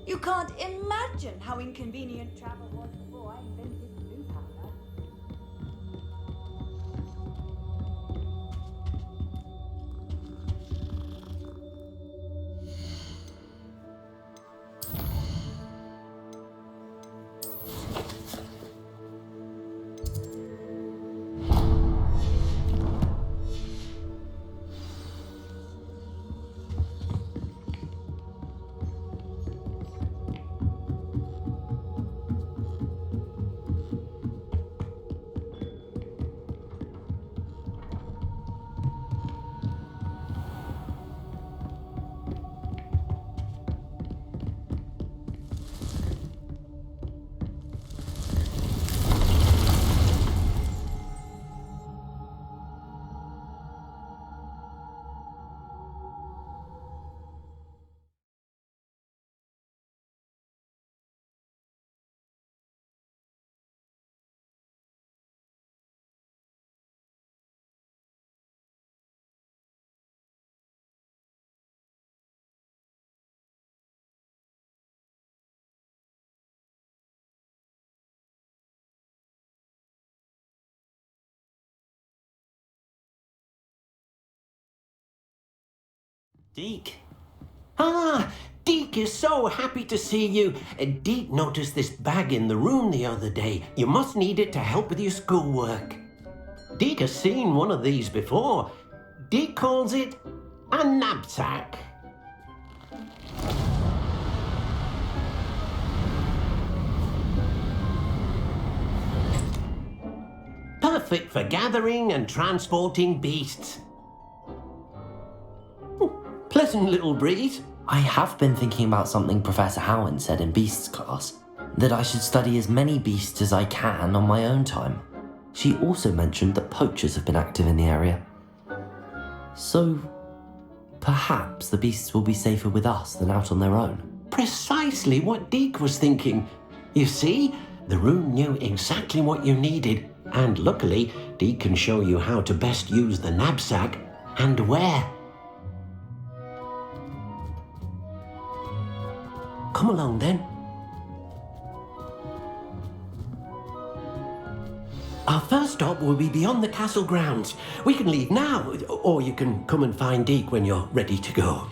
You can't imagine how inconvenient travel was before I invented blue powder. Deke. Ah, Deke is so happy to see you. Deke noticed this bag in the room the other day. You must need it to help with your schoolwork. Deke has seen one of these before. Deke calls it a knapsack. Perfect for gathering and transporting beasts. Pleasant little breeze. I have been thinking about something Professor Howland said in Beasts class, that I should study as many beasts as I can on my own time. She also mentioned that poachers have been active in the area. So, perhaps the beasts will be safer with us than out on their own. Precisely what Deke was thinking. You see, the room knew exactly what you needed, and luckily, Deke can show you how to best use the knapsack and where. Come along then. Our first stop will be beyond the castle grounds. We can leave now, or you can come and find Deke when you're ready to go.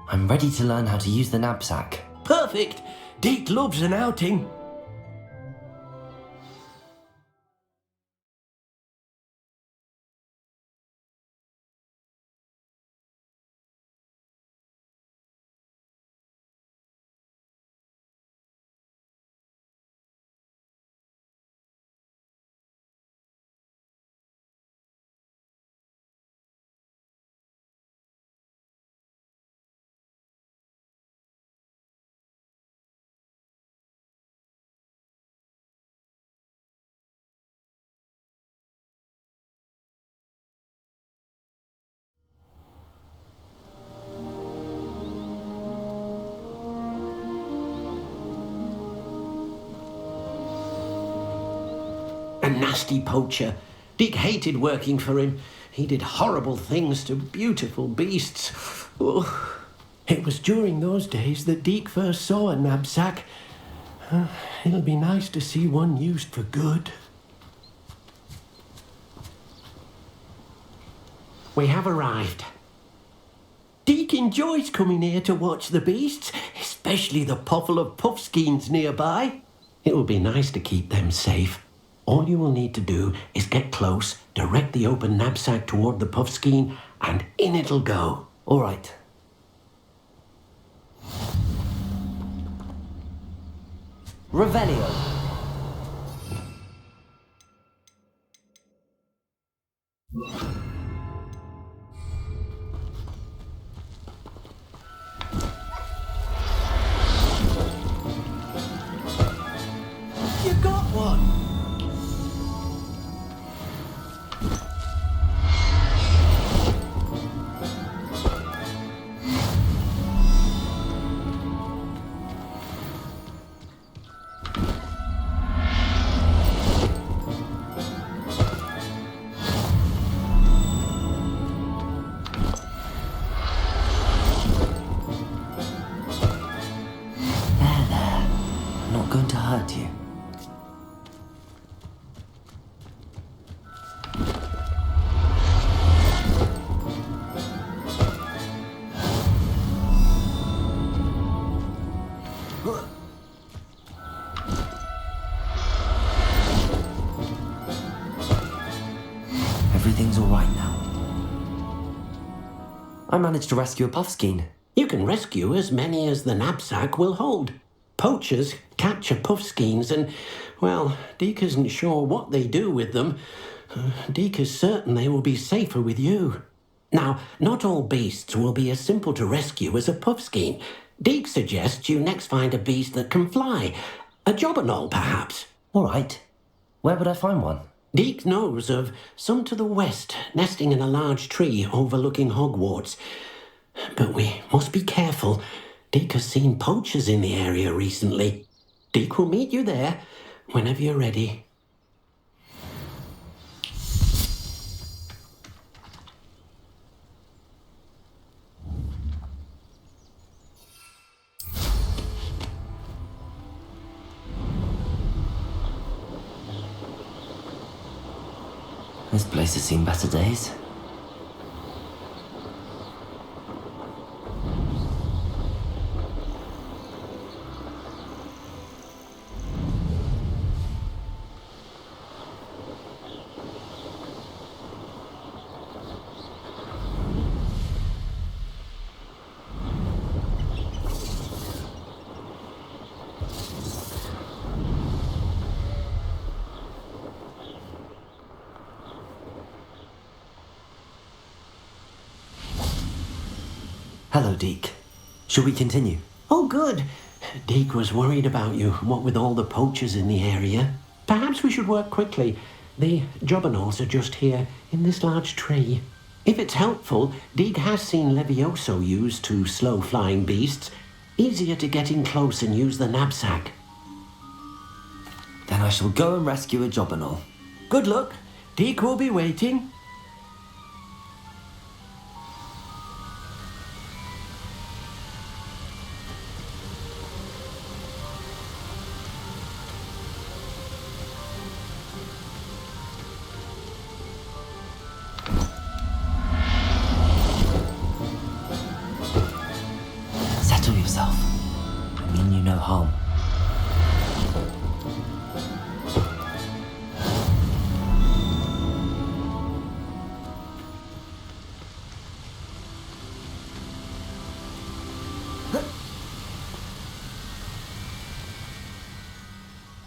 I'm ready to learn how to use the knapsack. Perfect! Deke loves an outing. A nasty poacher. Deke hated working for him. He did horrible things to beautiful beasts. Oh, it was during those days that Deke first saw a knapsack. It'll be nice to see one used for good. We have arrived. Deke enjoys coming here to watch the beasts, especially the potful of puffskeins nearby. It will be nice to keep them safe. All you will need to do is get close, direct the open knapsack toward the puffskein, and in it'll go. All right. Revelio. You got one! everything's alright now. I managed to rescue a puffskein. You can rescue as many as the knapsack will hold. Poachers capture puffskeins and, well, Deke isn't sure what they do with them. Deke is certain they will be safer with you. Now, not all beasts will be as simple to rescue as a puffskein. Deke suggests you next find a beast that can fly. A jobberknoll, perhaps. Alright. Where would I find one? Deke knows of some to the west, nesting in a large tree overlooking Hogwarts. But we must be careful. Deke has seen poachers in the area recently. Deke will meet you there whenever you're ready. This place has seen better days. Hello, Deke. Shall we continue? Oh, good. Deke was worried about you, what with all the poachers in the area. Perhaps we should work quickly. The jobberknolls are just here, in this large tree. If it's helpful, Deke has seen Levioso used to slow flying beasts. Easier to get in close and use the knapsack. Then I shall go and rescue a jobberknoll. Good luck. Deke will be waiting. Settle yourself. I mean you no harm.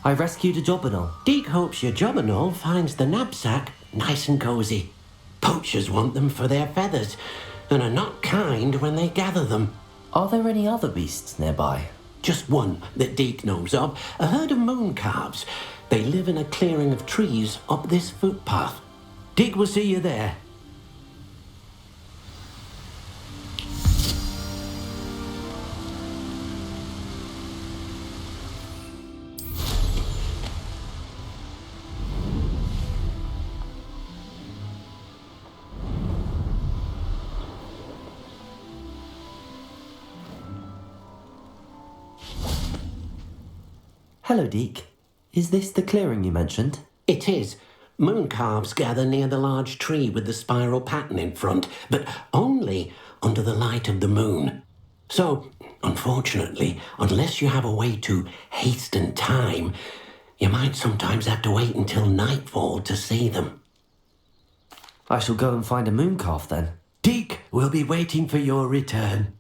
I rescued a jobberknoll. Deke hopes your jobberknoll finds the knapsack nice and cosy. Poachers want them for their feathers and are not kind when they gather them. Are there any other beasts nearby? Just one that Deke knows of, a herd of moon calves. They live in a clearing of trees up this footpath. Deke will see you there. Hello, Deke. Is this the clearing you mentioned? It is. Moon calves gather near the large tree with the spiral pattern in front, but only under the light of the moon. So, unfortunately, unless you have a way to hasten time, you might sometimes have to wait until nightfall to see them. I shall go and find a moon calf then. Deke will be waiting for your return.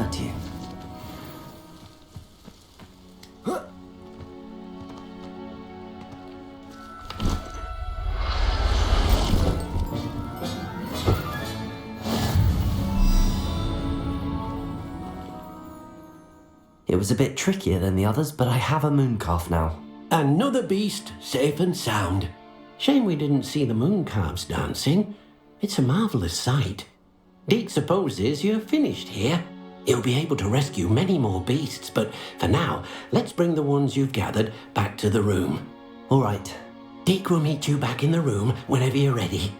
hurt you. It was a bit trickier than the others, but I have a mooncalf now. Another beast, safe and sound. Shame we didn't see the mooncalves dancing. It's a marvellous sight. Deke supposes you're finished here. He'll be able to rescue many more beasts, but for now, let's bring the ones you've gathered back to the room. All right. Deke will meet you back in the room whenever you're ready.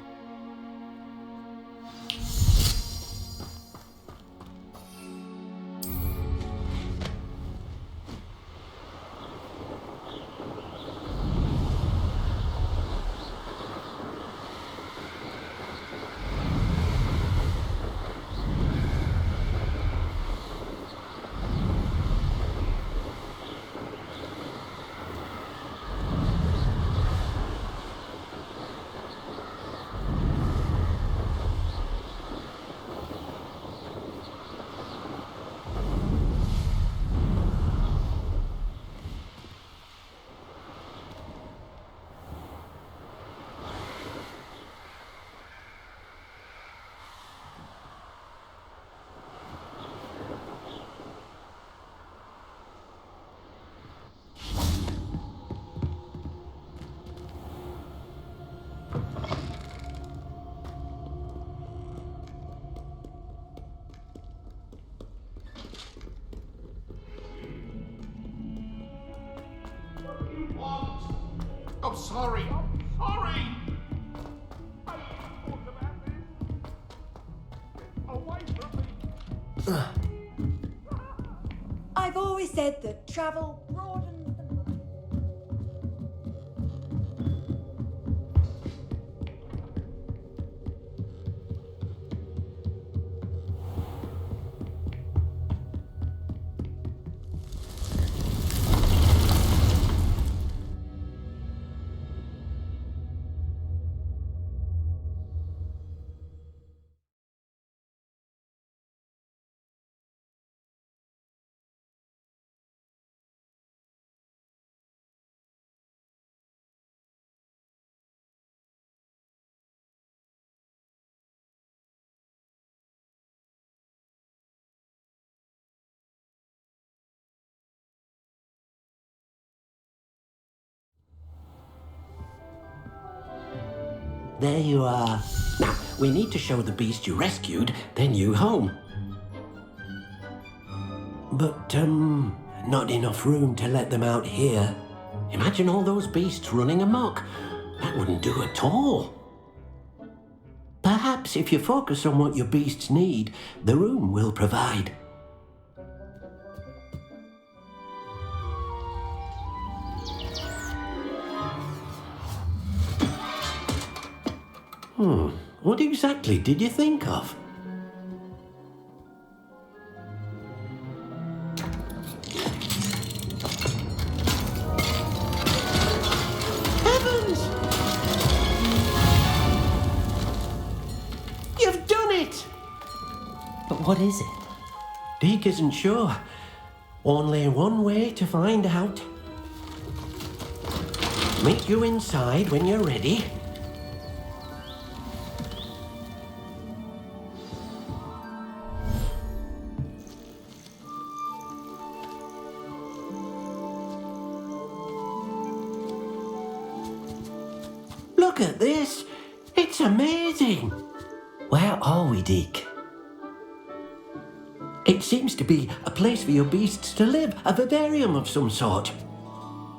I'm sorry. I'm sorry. Away from me. I've always said that travel broadens the mind. There you are. Now, we need to show the beast you rescued their new home. But, not enough room to let them out here. Imagine all those beasts running amok. That wouldn't do at all. Perhaps if you focus on what your beasts need, the room will provide. What exactly did you think of? Heavens! You've done it! But what is it? Deke isn't sure. Only one way to find out. Meet you inside when you're ready. Look at this! It's amazing! Where are we, Deke? It seems to be a place for your beasts to live, a vivarium of some sort.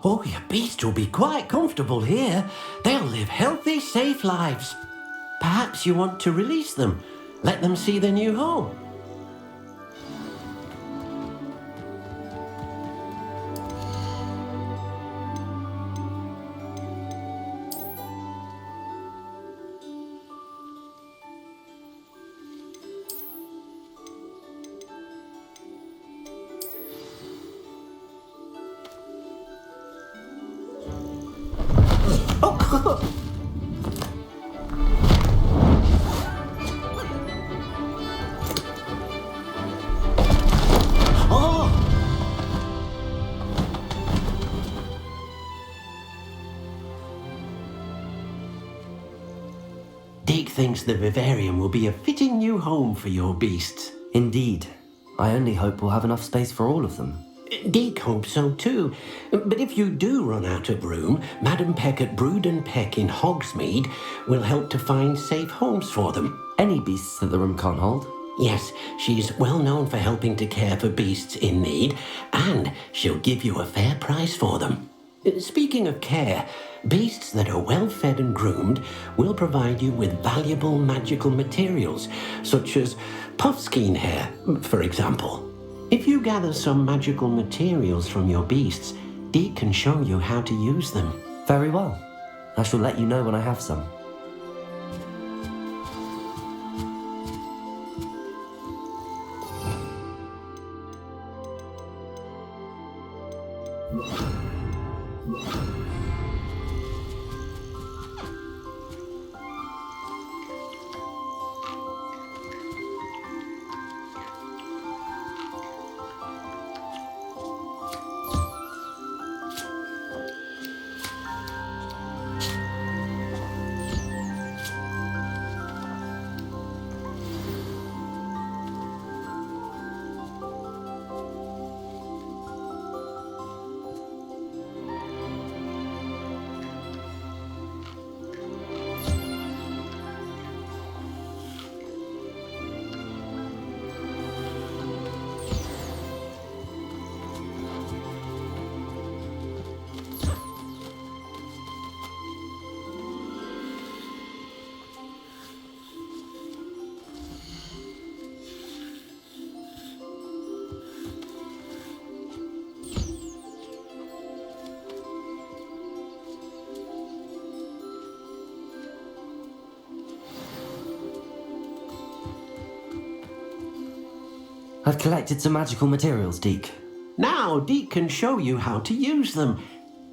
Oh, your beasts will be quite comfortable here. They'll live healthy, safe lives. Perhaps you want to release them, let them see their new home. Deke thinks the vivarium will be a fitting new home for your beasts. Indeed. I only hope we'll have enough space for all of them. Deke hopes so too. But if you do run out of room, Madam Peck at Brood and Peck in Hogsmeade will help to find safe homes for them. Any beasts that the room can't hold? Yes, she's well known for helping to care for beasts in need, and she'll give you a fair price for them. Speaking of care, beasts that are well fed and groomed will provide you with valuable magical materials, such as puffskein hair, for example. If you gather some magical materials from your beasts, Deke can show you how to use them. Very well. I shall let you know when I have some. I've collected some magical materials, Deke. Now Deke can show you how to use them.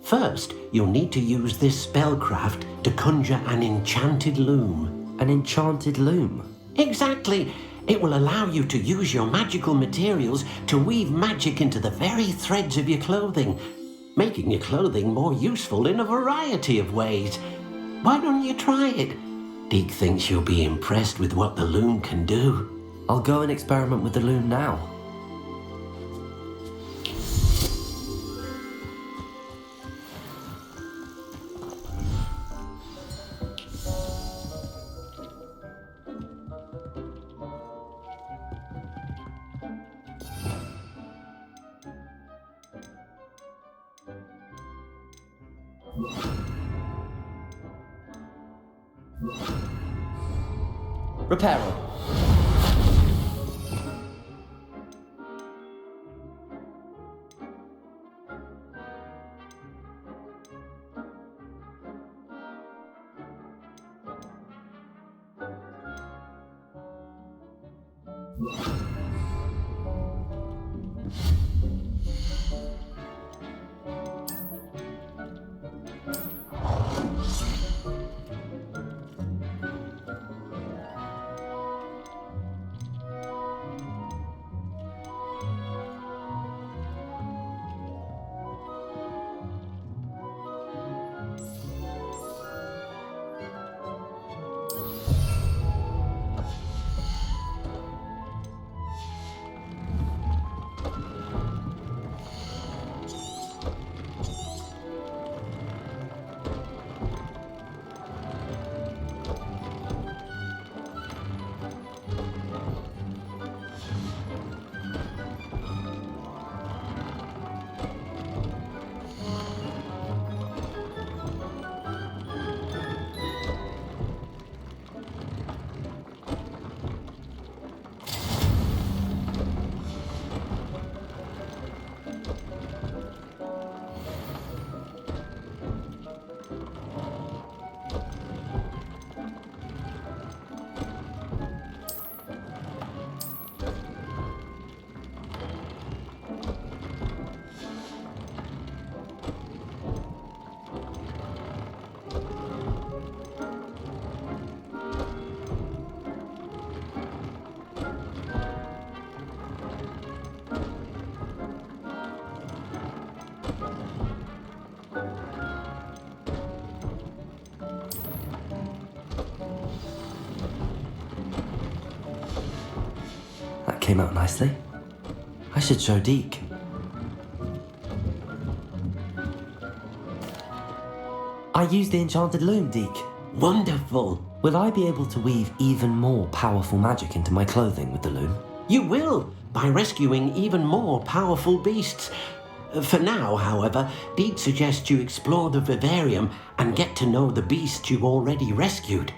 First, you'll need to use this spellcraft to conjure an enchanted loom. An enchanted loom? Exactly. It will allow you to use your magical materials to weave magic into the very threads of your clothing, making your clothing more useful in a variety of ways. Why don't you try it? Deke thinks you'll be impressed with what the loom can do. I'll go and experiment with the loom now. Reparo. came out nicely. I should show Deke. I used the enchanted loom, Deke. Wonderful. Will I be able to weave even more powerful magic into my clothing with the loom? You will, by rescuing even more powerful beasts. For now, however, Deke suggests you explore the vivarium and get to know the beasts you already rescued.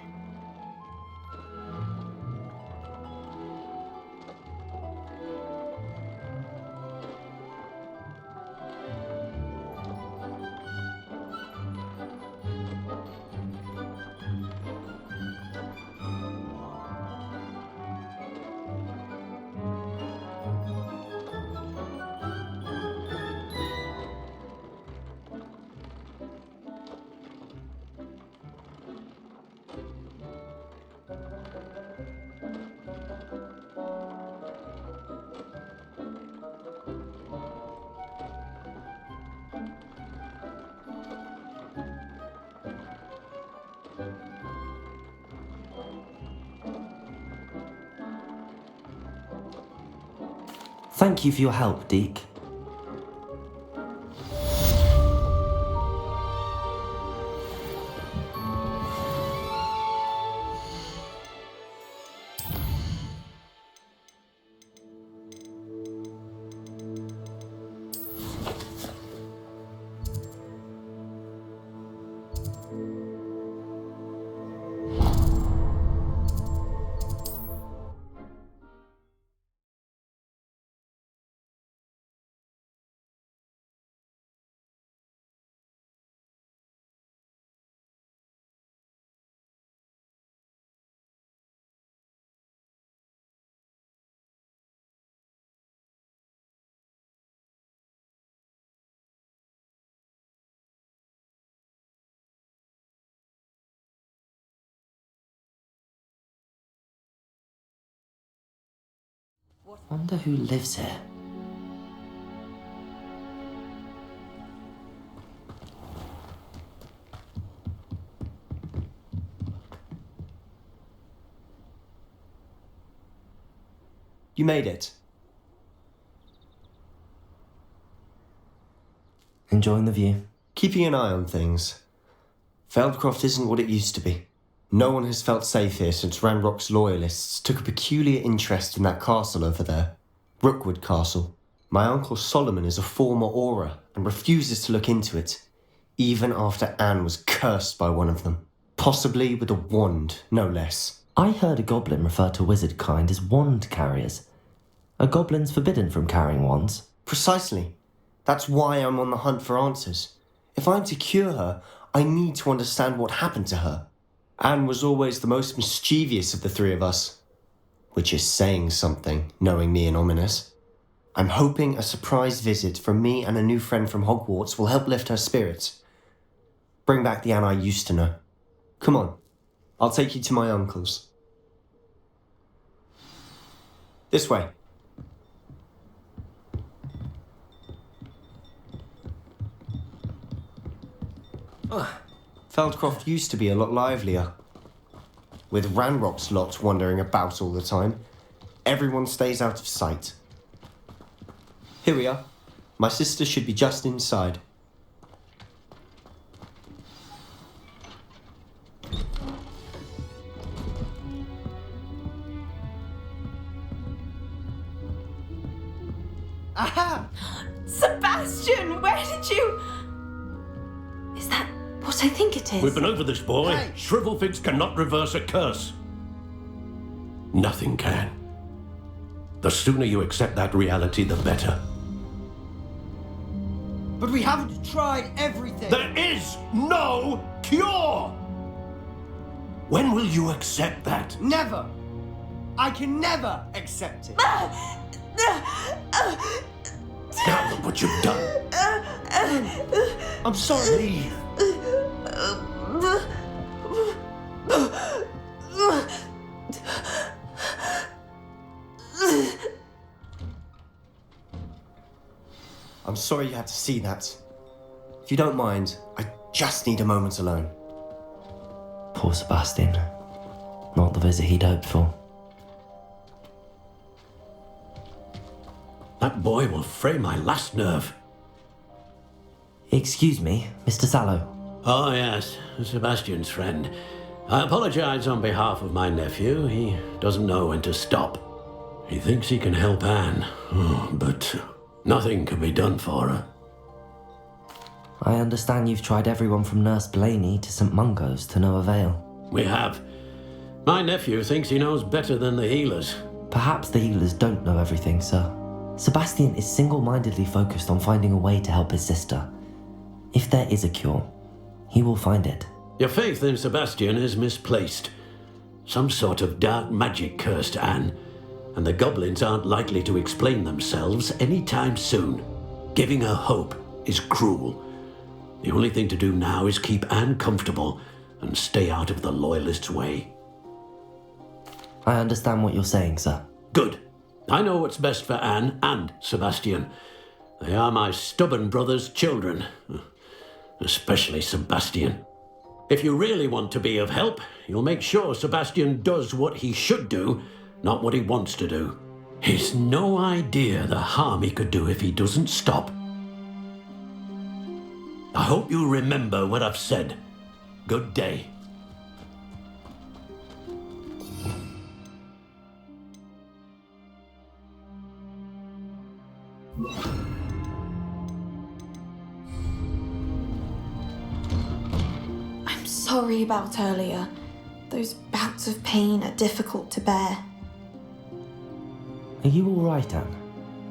Thank you for your help, Deke. Wonder who lives here. You made it. Enjoying the view. Keeping an eye on things. Feldcroft isn't what it used to be. No one has felt safe here since Ranrock's loyalists took a peculiar interest in that castle over there. Rookwood Castle. My uncle Solomon is a former Auror and refuses to look into it, even after Anne was cursed by one of them. Possibly with a wand, no less. I heard a goblin refer to wizard kind as wand carriers. Are goblins forbidden from carrying wands? Precisely. That's why I'm on the hunt for answers. If I'm to cure her, I need to understand what happened to her. Anne was always the most mischievous of the three of us. Which is saying something, knowing me and Ominous. I'm hoping a surprise visit from me and a new friend from Hogwarts will help lift her spirits. Bring back the Anne I used to know. Come on, I'll take you to my uncle's. This way. Feldcroft used to be a lot livelier. With Ranrock's lot wandering about all the time, everyone stays out of sight. Here we are. My sister should be just inside. Aha! Sebastian, where did you... Is that what I think it is? We've been over this, boy. Hey. Shrivelfigs cannot reverse a curse. Nothing can. The sooner you accept that reality, the better. But we haven't tried everything. There is no cure! When will you accept that? Never. I can never accept it. Now look what you've done. I'm sorry. I'm sorry you had to see that. If you don't mind, I just need a moment alone. Poor Sebastian. Not the visit he'd hoped for. That boy will fray my last nerve. Excuse me, Mr. Sallow. Oh, yes, Sebastian's friend. I apologize on behalf of my nephew. He doesn't know when to stop. He thinks he can help Anne, but nothing can be done for her. I understand you've tried everyone from Nurse Blaney to St. Mungo's to no avail. We have. My nephew thinks he knows better than the healers. Perhaps the healers don't know everything, sir. Sebastian is single-mindedly focused on finding a way to help his sister. If there is a cure, he will find it. Your faith in Sebastian is misplaced. Some sort of dark magic cursed Anne, and the goblins aren't likely to explain themselves anytime soon. Giving her hope is cruel. The only thing to do now is keep Anne comfortable and stay out of the Loyalists' way. I understand what you're saying, sir. Good. I know what's best for Anne and Sebastian. They are my stubborn brother's children. Especially Sebastian. If you really want to be of help, you'll make sure Sebastian does what he should do, not what he wants to do. He's no idea the harm he could do if he doesn't stop. I hope you remember what I've said. Good day. I'm sorry about earlier. Those bouts of pain are difficult to bear. Are you all right, Anne?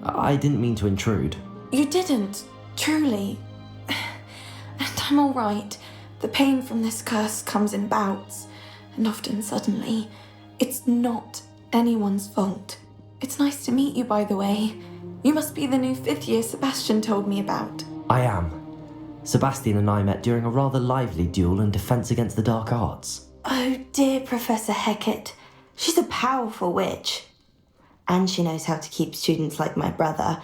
I didn't mean to intrude. You didn't, truly. And I'm all right. The pain from this curse comes in bouts, and often suddenly. It's not anyone's fault. It's nice to meet you, by the way. You must be the new 5th year Sebastian told me about. I am. Sebastian and I met during a rather lively duel in defense against the dark arts. Oh dear, Professor Hecat. She's a powerful witch. And she knows how to keep students like my brother,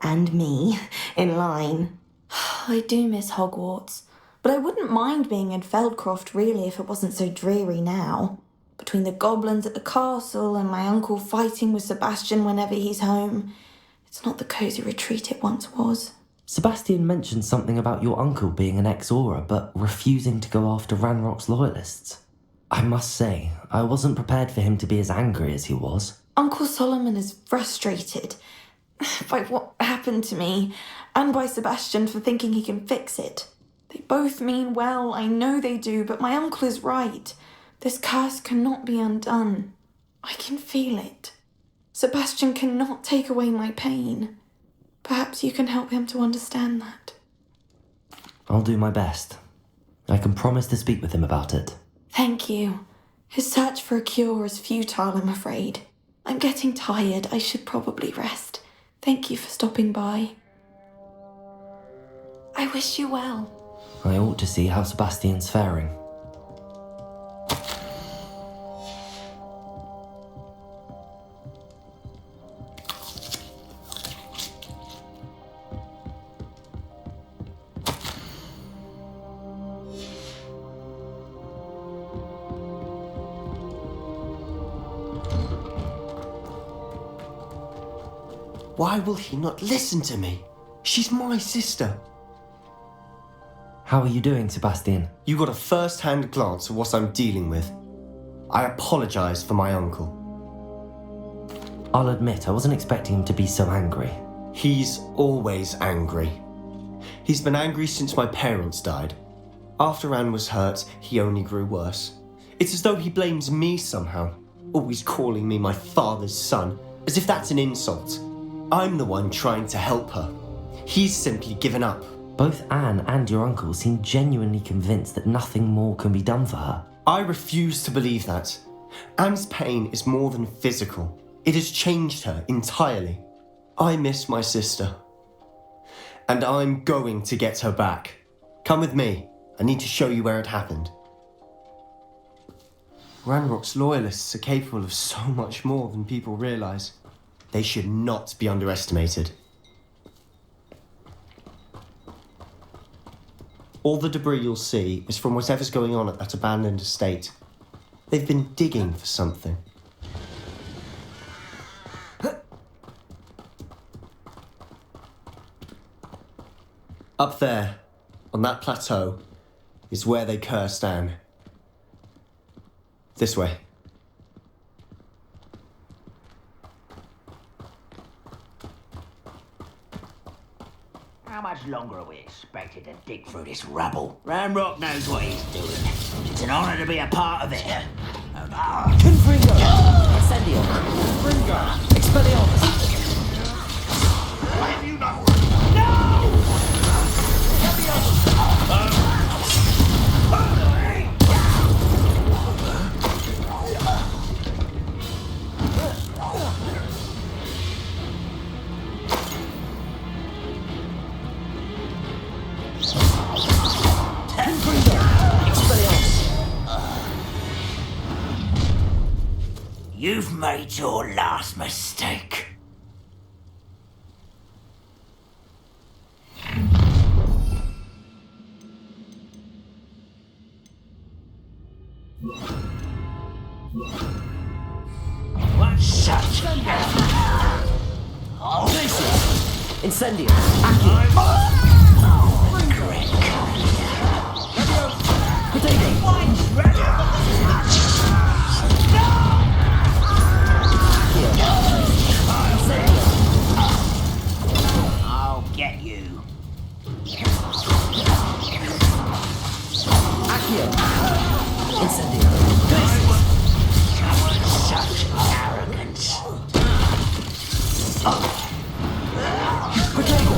and me, in line. I do miss Hogwarts, but I wouldn't mind being in Feldcroft really if it wasn't so dreary now. Between the goblins at the castle and my uncle fighting with Sebastian whenever he's home, it's not the cosy retreat it once was. Sebastian mentioned something about your uncle being an ex-Aura, but refusing to go after Ranrock's loyalists. I must say, I wasn't prepared for him to be as angry as he was. Uncle Solomon is frustrated by what happened to me, and by Sebastian for thinking he can fix it. They both mean well, I know they do, but my uncle is right. This curse cannot be undone. I can feel it. Sebastian cannot take away my pain. Perhaps you can help him to understand that. I'll do my best. I can promise to speak with him about it. Thank you. His search for a cure is futile, I'm afraid. I'm getting tired. I should probably rest. Thank you for stopping by. I wish you well. I ought to see how Sebastian's faring. Why will he not listen to me? She's my sister. How are you doing, Sebastian? You got a first-hand glance at what I'm dealing with. I apologise for my uncle. I'll admit, I wasn't expecting him to be so angry. He's always angry. He's been angry since my parents died. After Anne was hurt, he only grew worse. It's as though he blames me somehow, always calling me my father's son, as if that's an insult. I'm the one trying to help her. He's simply given up. Both Anne and your uncle seem genuinely convinced that nothing more can be done for her. I refuse to believe that. Anne's pain is more than physical. It has changed her entirely. I miss my sister. And I'm going to get her back. Come with me. I need to show you where it happened. Ranrock's loyalists are capable of so much more than people realise. They should not be underestimated. All the debris you'll see is from whatever's going on at that abandoned estate. They've been digging for something. Up there, on that plateau, is where they cursed Anne. This way. How much longer are we expected to dig through this rubble? Ramrock knows what he's doing. It's an honour to be a part of it. Confringo! Incendio! Expelliarmus! Why have you not? You've made your last mistake. What such? Incendio! I'll get you. Incendio! Such arrogance.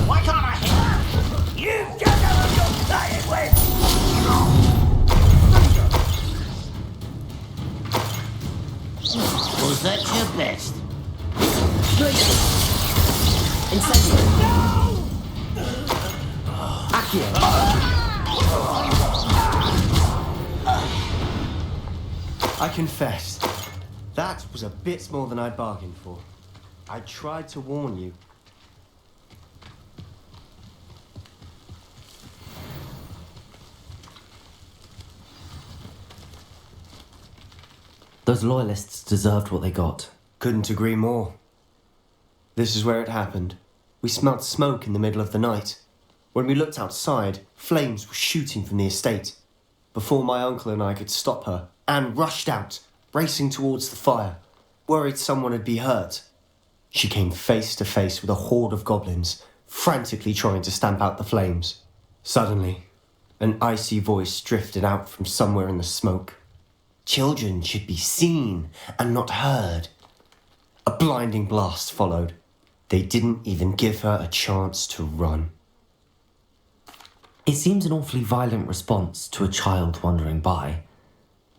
Why can't I hit? You don't know who you're playing with! Was that your best? Incendio! Accio! I confess, that was a bit more than I bargained for. I tried to warn you. Those loyalists deserved what they got. Couldn't agree more. This is where it happened. We smelled smoke in the middle of the night. When we looked outside, flames were shooting from the estate. Before my uncle and I could stop her, Anne rushed out, racing towards the fire, worried someone would be hurt. She came face to face with a horde of goblins, frantically trying to stamp out the flames. Suddenly, an icy voice drifted out from somewhere in the smoke. Children should be seen and not heard. A blinding blast followed. They didn't even give her a chance to run. It seems an awfully violent response to a child wandering by.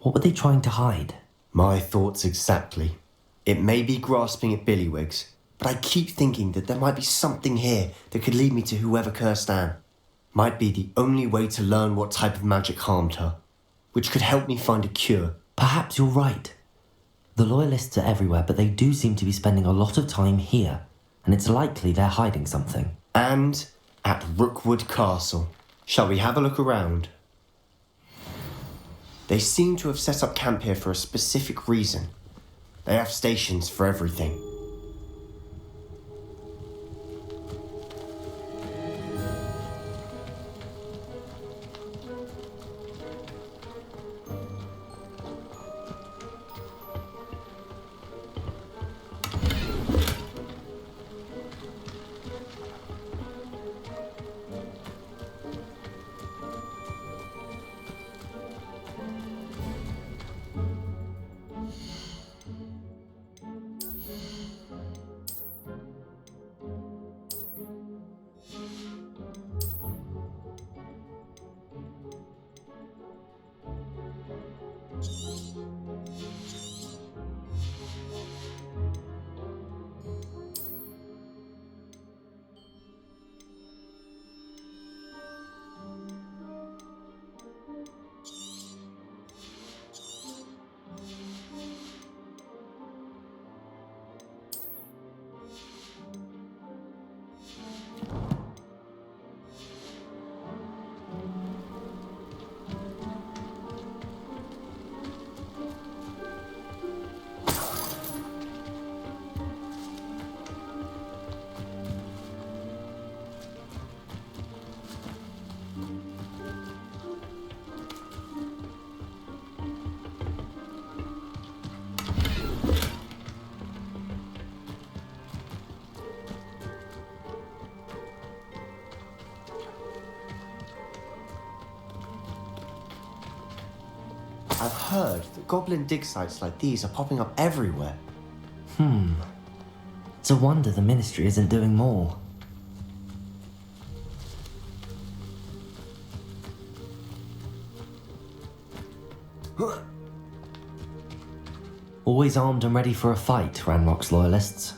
What were they trying to hide? My thoughts exactly. It may be grasping at billywigs, but I keep thinking that there might be something here that could lead me to whoever cursed Anne. Might be the only way to learn what type of magic harmed her, which could help me find a cure. Perhaps you're right. The loyalists are everywhere, but they do seem to be spending a lot of time here, and it's likely they're hiding something. And at Rookwood Castle. Shall we have a look around? They seem to have set up camp here for a specific reason. They have stations for everything. heard that goblin dig sites like these are popping up everywhere. It's a wonder the Ministry isn't doing more. Always armed and ready for a fight, Ranrock's loyalists.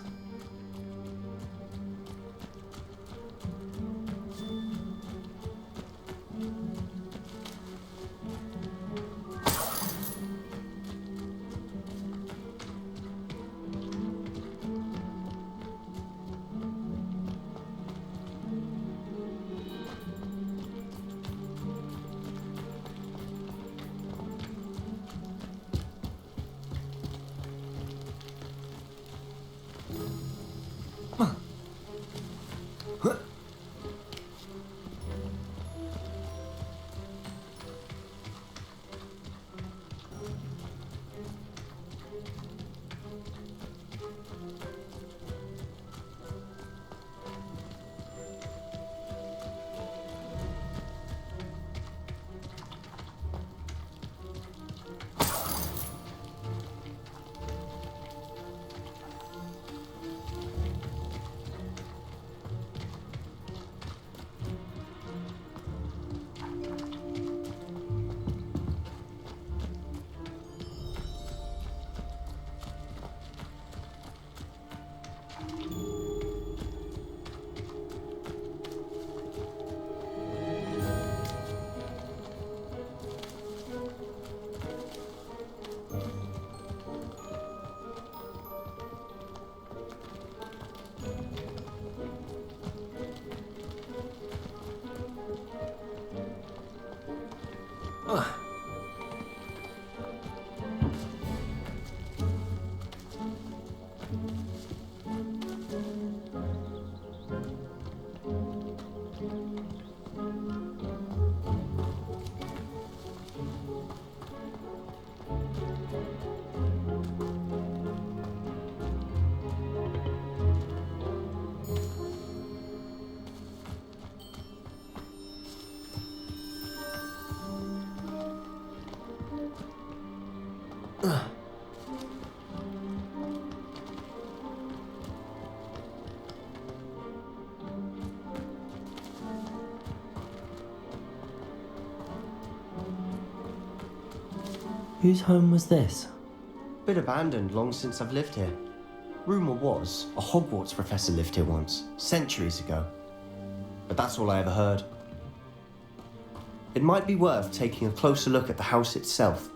Whose home was this? Been abandoned long since I've lived here. Rumour was a Hogwarts professor lived here once, centuries ago. But that's all I ever heard. It might be worth taking a closer look at the house itself.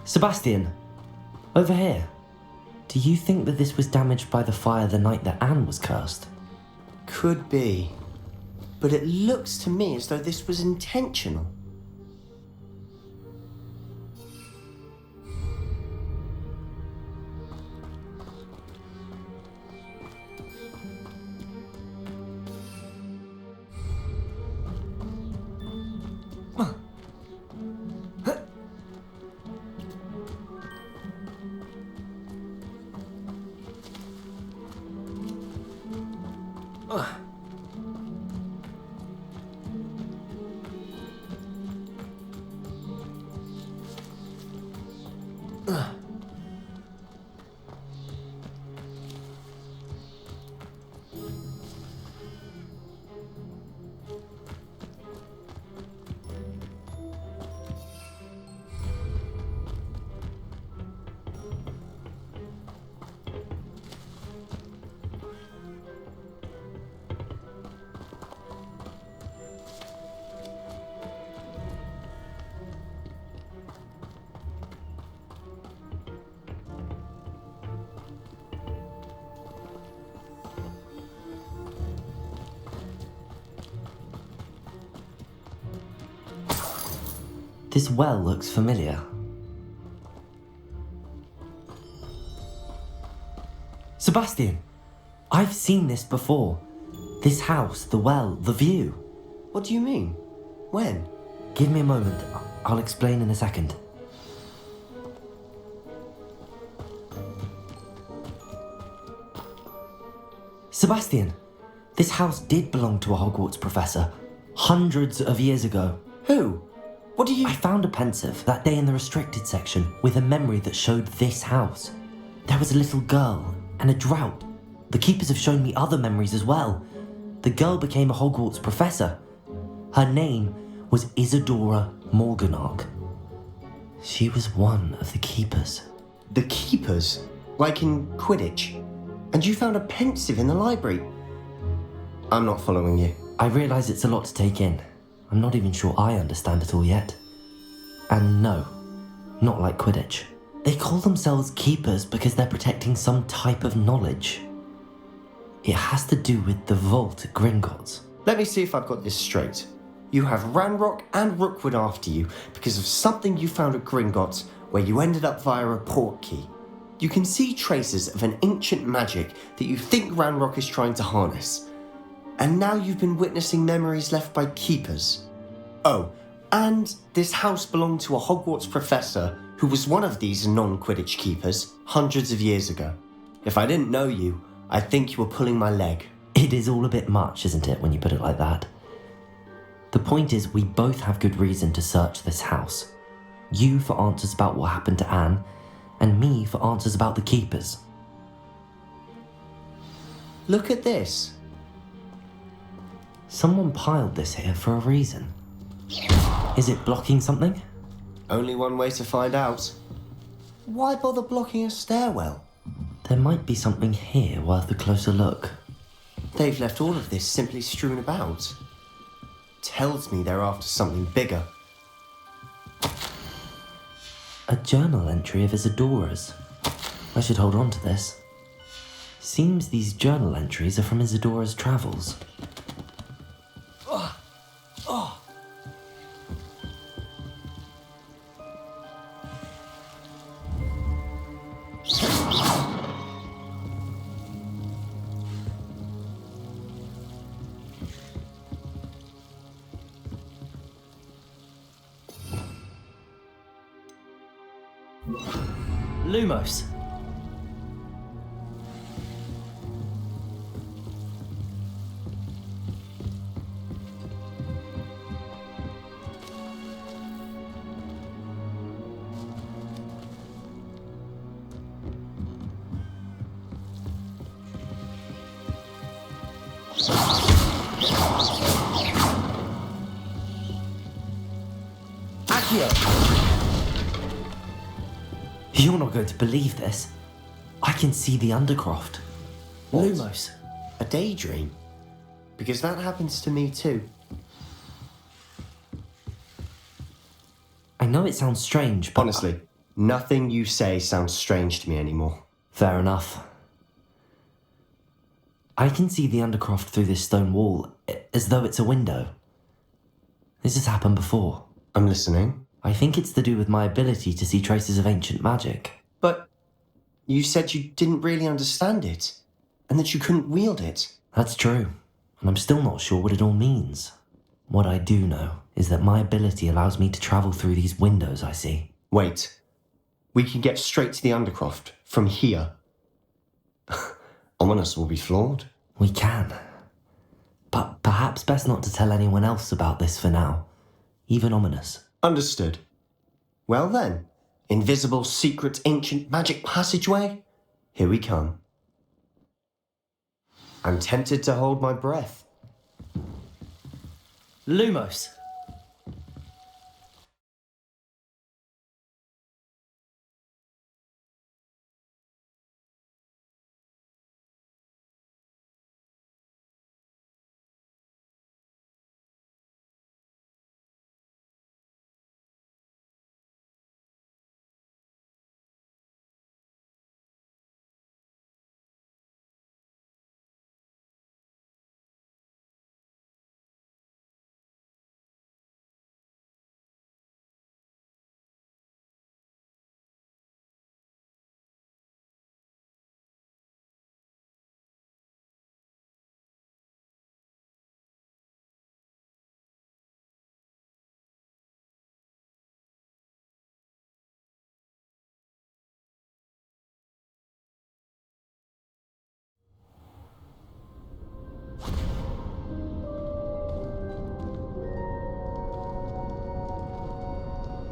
Sebastian, over here. Do you think that this was damaged by the fire the night that Anne was cursed? Could be. But it looks to me as though this was intentional. This well looks familiar. Sebastian, I've seen this before. This house, the well, the view. What do you mean? When? Give me a moment. I'll explain in a second. Sebastian, this house did belong to a Hogwarts professor, hundreds of years ago. Who? What do you... I found a pensive that day in the restricted section with a memory that showed this house. There was a little girl and a drought. The keepers have shown me other memories as well. The girl became a Hogwarts professor. Her name was Isadora Morganach. She was one of the keepers. The keepers? Like in Quidditch? And you found a pensive in the library? I'm not following you. I realise it's a lot to take in. I'm not even sure I understand it all yet. And no, not like Quidditch. They call themselves keepers because they're protecting some type of knowledge. It has to do with the vault at Gringotts. Let me see if I've got this straight. You have Ranrock and Rookwood after you because of something you found at Gringotts where you ended up via a port key. You can see traces of an ancient magic that you think Ranrock is trying to harness. And now you've been witnessing memories left by keepers. Oh, and this house belonged to a Hogwarts professor who was one of these non-Quidditch keepers hundreds of years ago. If I didn't know you, I'd think you were pulling my leg. It is all a bit much, isn't it, when you put it like that? The point is, we both have good reason to search this house. You for answers about what happened to Anne, and me for answers about the keepers. Look at this. Someone piled this here for a reason. Is it blocking something? Only one way to find out. Why bother blocking a stairwell? There might be something here worth a closer look. They've left all of this simply strewn about. Tells me they're after something bigger. A journal entry of Isadora's. I should hold on to this. Seems these journal entries are from Isadora's travels. Lumos. You're not going to believe this. I can see the Undercroft. What? Lumos. A daydream? Because that happens to me too. I know it sounds strange, but... Honestly, nothing you say sounds strange to me anymore. Fair enough. I can see the Undercroft through this stone wall, as though it's a window. This has happened before. I'm listening. I think it's to do with my ability to see traces of ancient magic. But you said you didn't really understand it, and that you couldn't wield it. That's true, and I'm still not sure what it all means. What I do know is that my ability allows me to travel through these windows I see. Wait. We can get straight to the Undercroft from here. Ominous will be flawed. We can. But perhaps best not to tell anyone else about this for now. Even Ominous. Understood. Well then, invisible, secret, ancient magic passageway, here we come. I'm tempted to hold my breath. Lumos.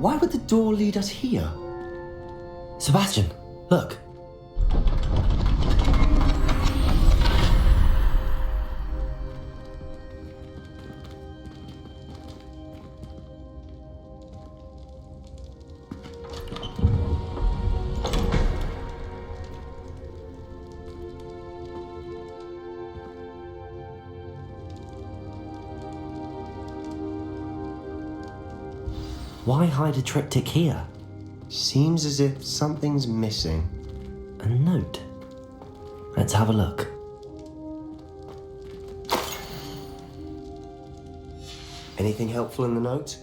Why would the door lead us here? Sebastian, look. Why hide a triptych here? Seems as if something's missing. A note. Let's have a look. Anything helpful in the note?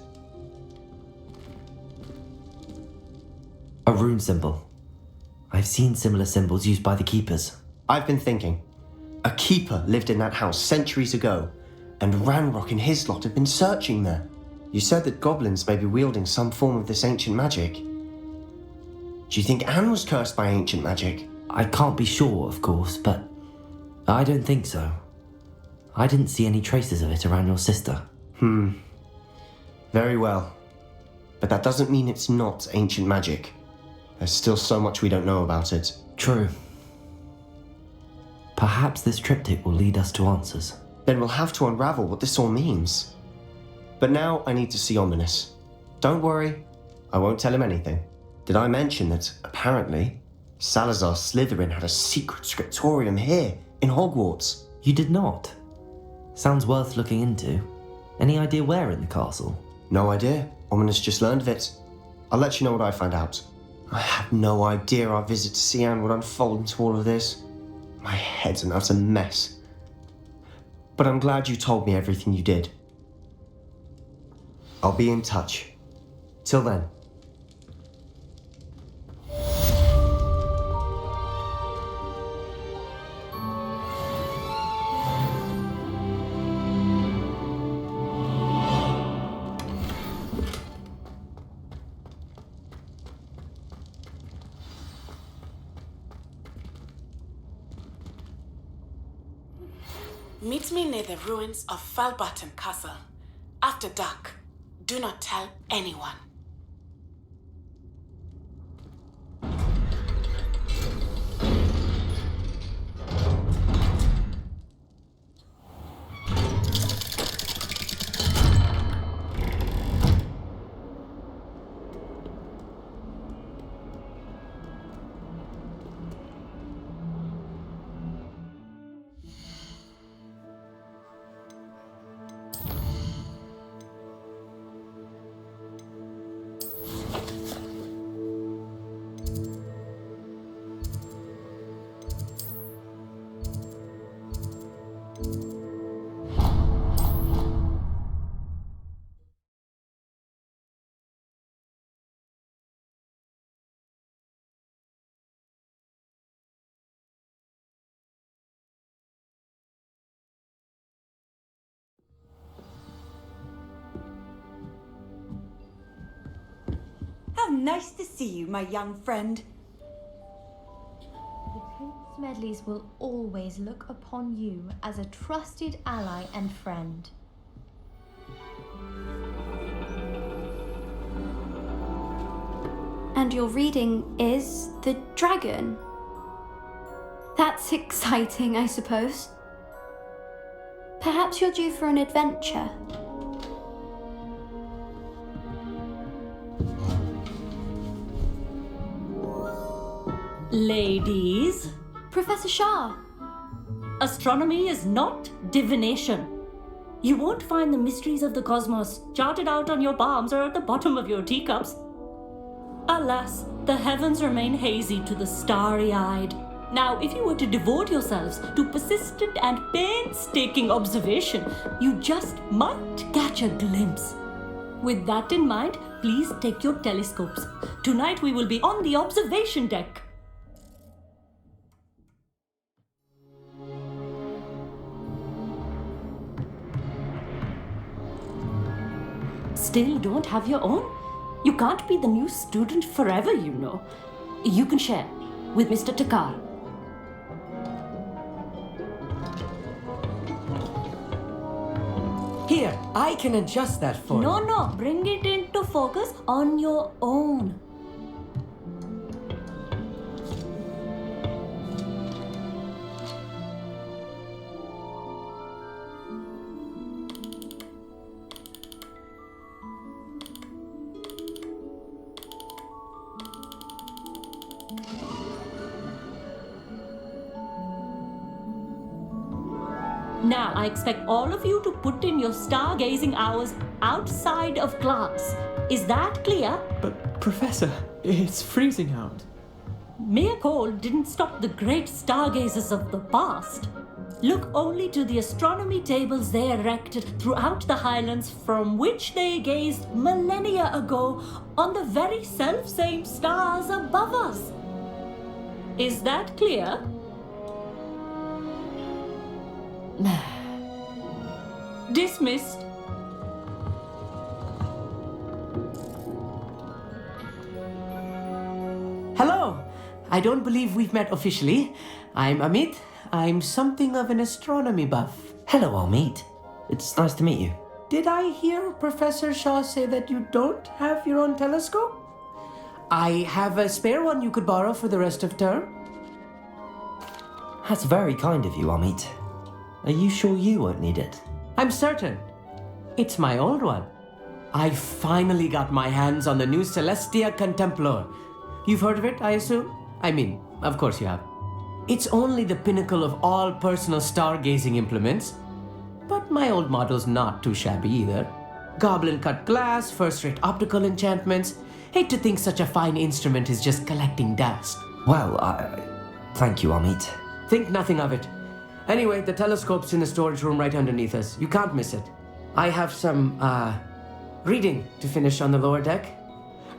A rune symbol. I've seen similar symbols used by the keepers. I've been thinking. A keeper lived in that house centuries ago, and Ranrock and his lot have been searching there. You said that goblins may be wielding some form of this ancient magic. Do you think Anne was cursed by ancient magic? I can't be sure, of course, but I don't think so. I didn't see any traces of it around your sister. Very well. But that doesn't mean it's not ancient magic. There's still so much we don't know about it. True. Perhaps this triptych will lead us to answers. Then we'll have to unravel what this all means. But now I need to see Ominous. Don't worry, I won't tell him anything. Did I mention that, apparently, Salazar Slytherin had a secret scriptorium here, in Hogwarts? You did not? Sounds worth looking into. Any idea where in the castle? No idea. Ominous just learned of it. I'll let you know what I find out. I had no idea our visit to see Anne would unfold into all of this. My head's an utter mess. But I'm glad you told me everything you did. I'll be in touch. Till then. Meet me near the ruins of Falbutton Castle. After dark. Do not tell anyone. How nice to see you, my young friend. The Prince Smedleys will always look upon you as a trusted ally and friend. And your reading is The Dragon. That's exciting, I suppose. Perhaps you're due for an adventure. Ladies, Professor Shah. astronomy is not divination. You won't find the mysteries of the cosmos charted out on your palms or at the bottom of your teacups. Alas, the heavens remain hazy to the starry-eyed. Now, if you were to devote yourselves to persistent and painstaking observation, you just might catch a glimpse. With that in mind, please take your telescopes. Tonight we will be on the observation deck. Still don't have your own? You can't be the new student forever, you know. You can share with Mr. Takar. Here, I can adjust that for you. No, bring it into focus on your own. Now, I expect all of you to put in your stargazing hours outside of class. Is that clear? But, Professor, it's freezing out. Mere cold didn't stop the great stargazers of the past. Look only to the astronomy tables they erected throughout the Highlands from which they gazed millennia ago on the very self-same stars above us. Is that clear? Dismissed. Hello! I don't believe we've met officially. I'm Amit. I'm something of an astronomy buff. Hello, Amit. It's nice to meet you. Did I hear Professor Shaw say that you don't have your own telescope? I have a spare one you could borrow for the rest of term. That's very kind of you, Amit. Are you sure you won't need it? I'm certain. It's my old one. I finally got my hands on the new Celestia Contemplar. You've heard of it, I assume? I mean, of course you have. It's only the pinnacle of all personal stargazing implements. But my old model's not too shabby either. Goblin-cut glass, first-rate optical enchantments. Hate to think such a fine instrument is just collecting dust. Well, thank you, Amit. Think nothing of it. Anyway, the telescope's in the storage room right underneath us. You can't miss it. I have some, reading to finish on the lower deck.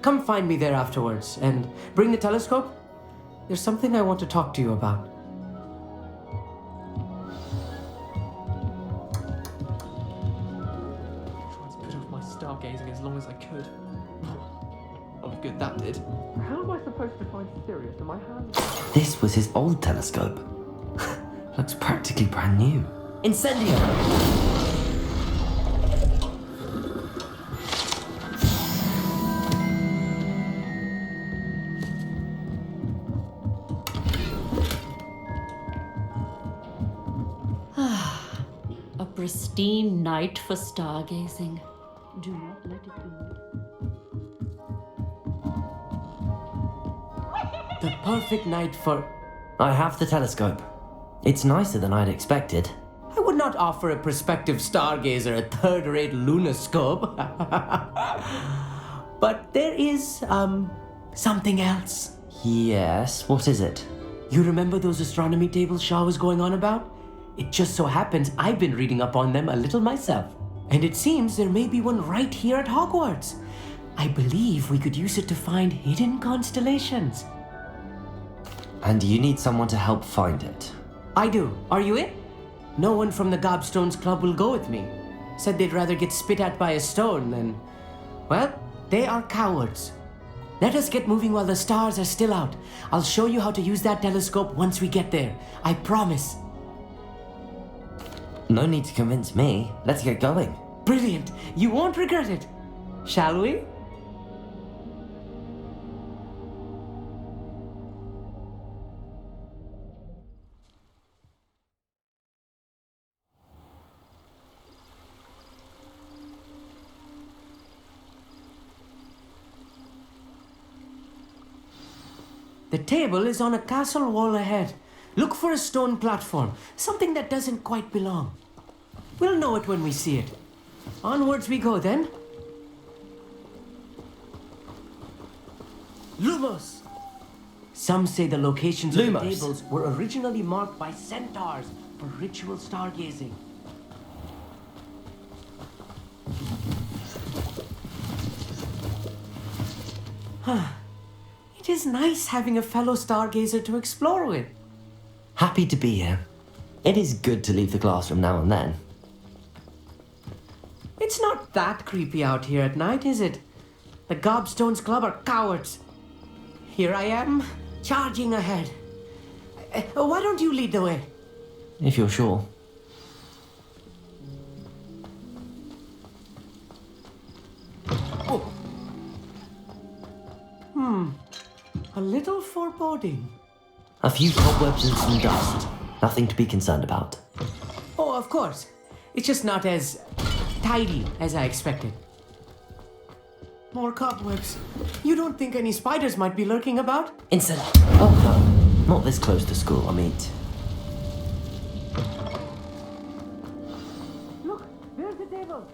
Come find me there afterwards, and bring the telescope. There's something I want to talk to you about. I tried to put off my stargazing as long as I could. Oh, good, that did. How am I supposed to find Sirius in my hands? This was his old telescope. Looks practically brand new. Incendio! A pristine night for stargazing. Do not let it be. The perfect night for... I have the telescope. It's nicer than I'd expected. I would not offer a prospective stargazer a third-rate lunoscope. But there is, something else. Yes, what is it? You remember those astronomy tables Shaw was going on about? It just so happens I've been reading up on them a little myself. And it seems there may be one right here at Hogwarts. I believe we could use it to find hidden constellations. And you need someone to help find it? I do. Are you in? No one from the Gobstones Club will go with me. Said they'd rather get spit at by a stone than... Well, they are cowards. Let us get moving while the stars are still out. I'll show you how to use that telescope once we get there. I promise. No need to convince me. Let's get going. Brilliant. You won't regret it. Shall we? The table is on a castle wall ahead. Look for a stone platform, something that doesn't quite belong. We'll know it when we see it. Onwards we go then. Lumos! Some say the locations of the tables were originally marked by centaurs for ritual stargazing. It is nice having a fellow stargazer to explore with. Happy to be here. It is good to leave the classroom now and then. It's not that creepy out here at night, is it? The Gobstones Club are cowards. Here I am, charging ahead. Why don't you lead the way? If you're sure. A little foreboding. A few cobwebs and some dust. Nothing to be concerned about. Oh, of course. It's just not as tidy as I expected. More cobwebs. You don't think any spiders might be lurking about? Instant. Oh, no. Not this close to school, Amit. Look, there's the table.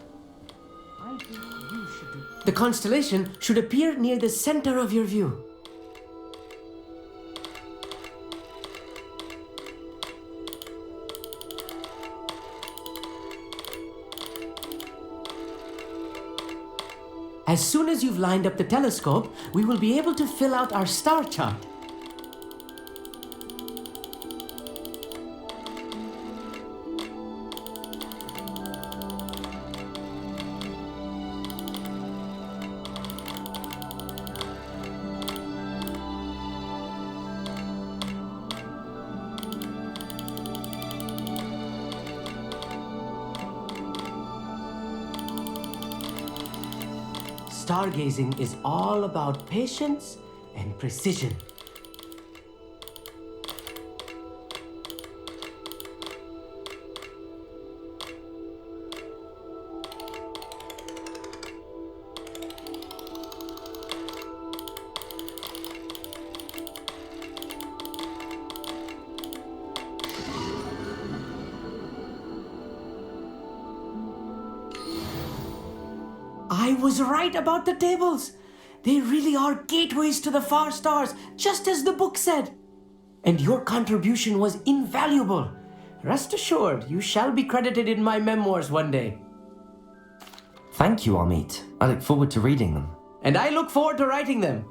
I think you should do. The constellation should appear near the center of your view. As soon as you've lined up the telescope, we will be able to fill out our star chart. Stargazing is all about patience and precision. I was right about the tables. They really are gateways to the far stars, just as the book said. And your contribution was invaluable. Rest assured, you shall be credited in my memoirs one day. Thank you, Amit. I look forward to reading them. And I look forward to writing them.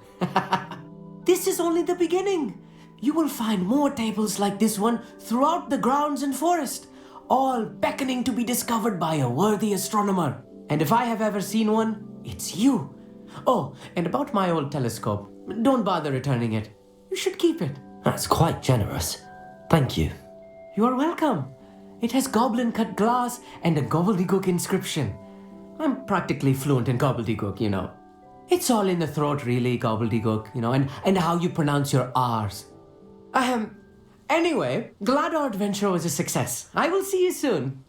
This is only the beginning. You will find more tables like this one throughout the grounds and forest, all beckoning to be discovered by a worthy astronomer. And if I have ever seen one, it's you. Oh, and about my old telescope, don't bother returning it. You should keep it. That's quite generous. Thank you. You are welcome. It has goblin-cut glass and a gobbledygook inscription. I'm practically fluent in gobbledygook, you know. It's all in the throat, really, gobbledygook, you know, and how you pronounce your R's. Anyway, glad our adventure was a success. I will see you soon.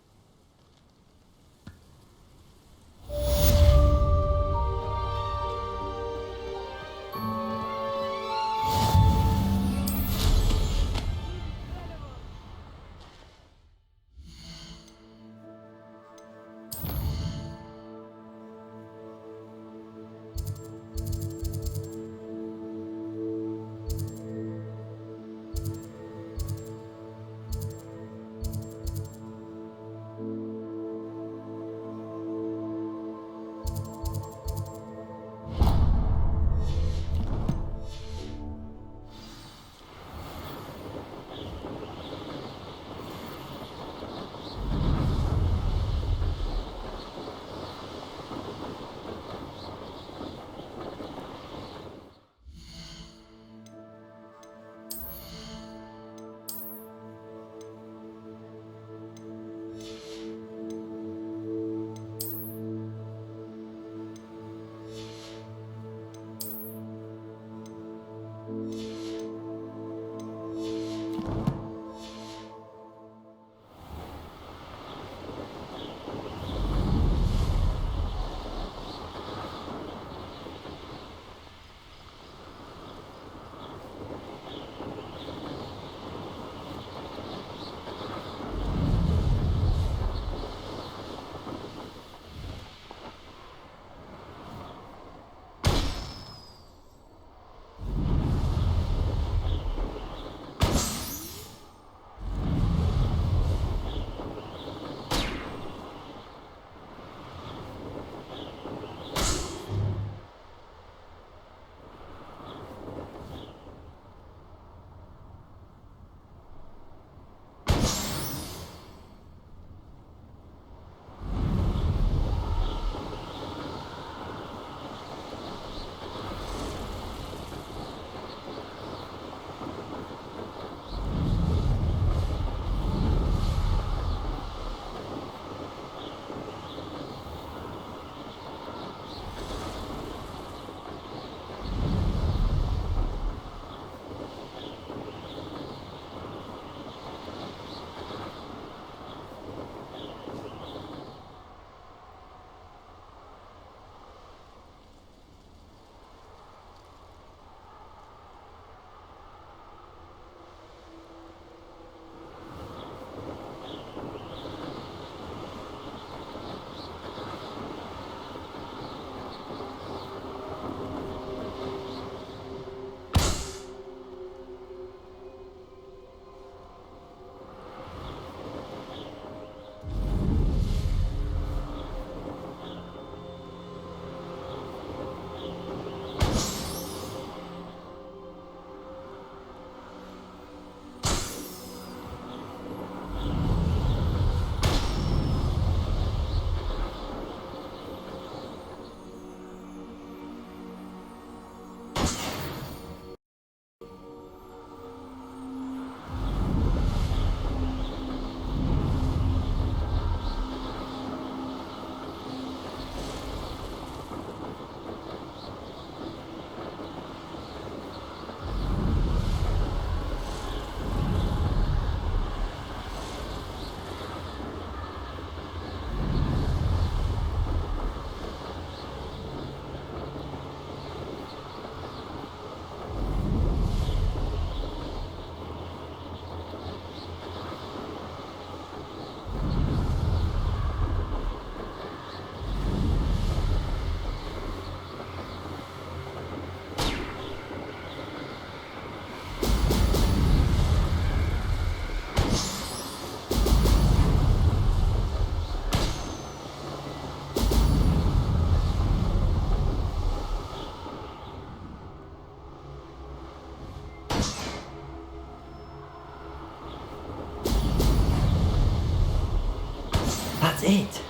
it.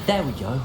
There we go.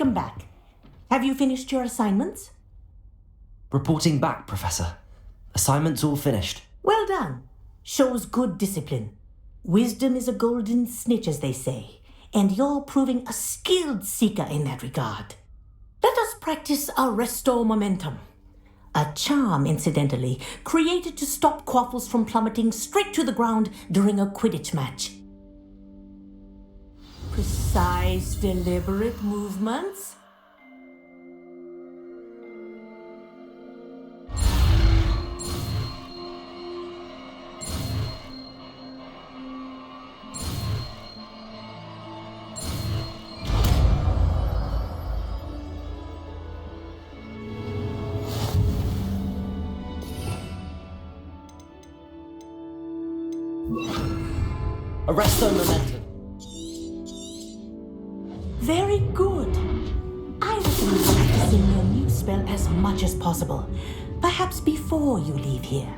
welcome back. Have you finished your assignments? Reporting back, Professor. Assignments all finished. Well done. Shows good discipline. Wisdom is a golden snitch, as they say, and you're proving a skilled seeker in that regard. Let us practice Arresto Momentum. A charm, incidentally, created to stop quaffles from plummeting straight to the ground during a Quidditch match. Precise, deliberate movements. Arresto Momentum. Very good. I recommend practicing your new spell as much as possible. Perhaps before you leave here.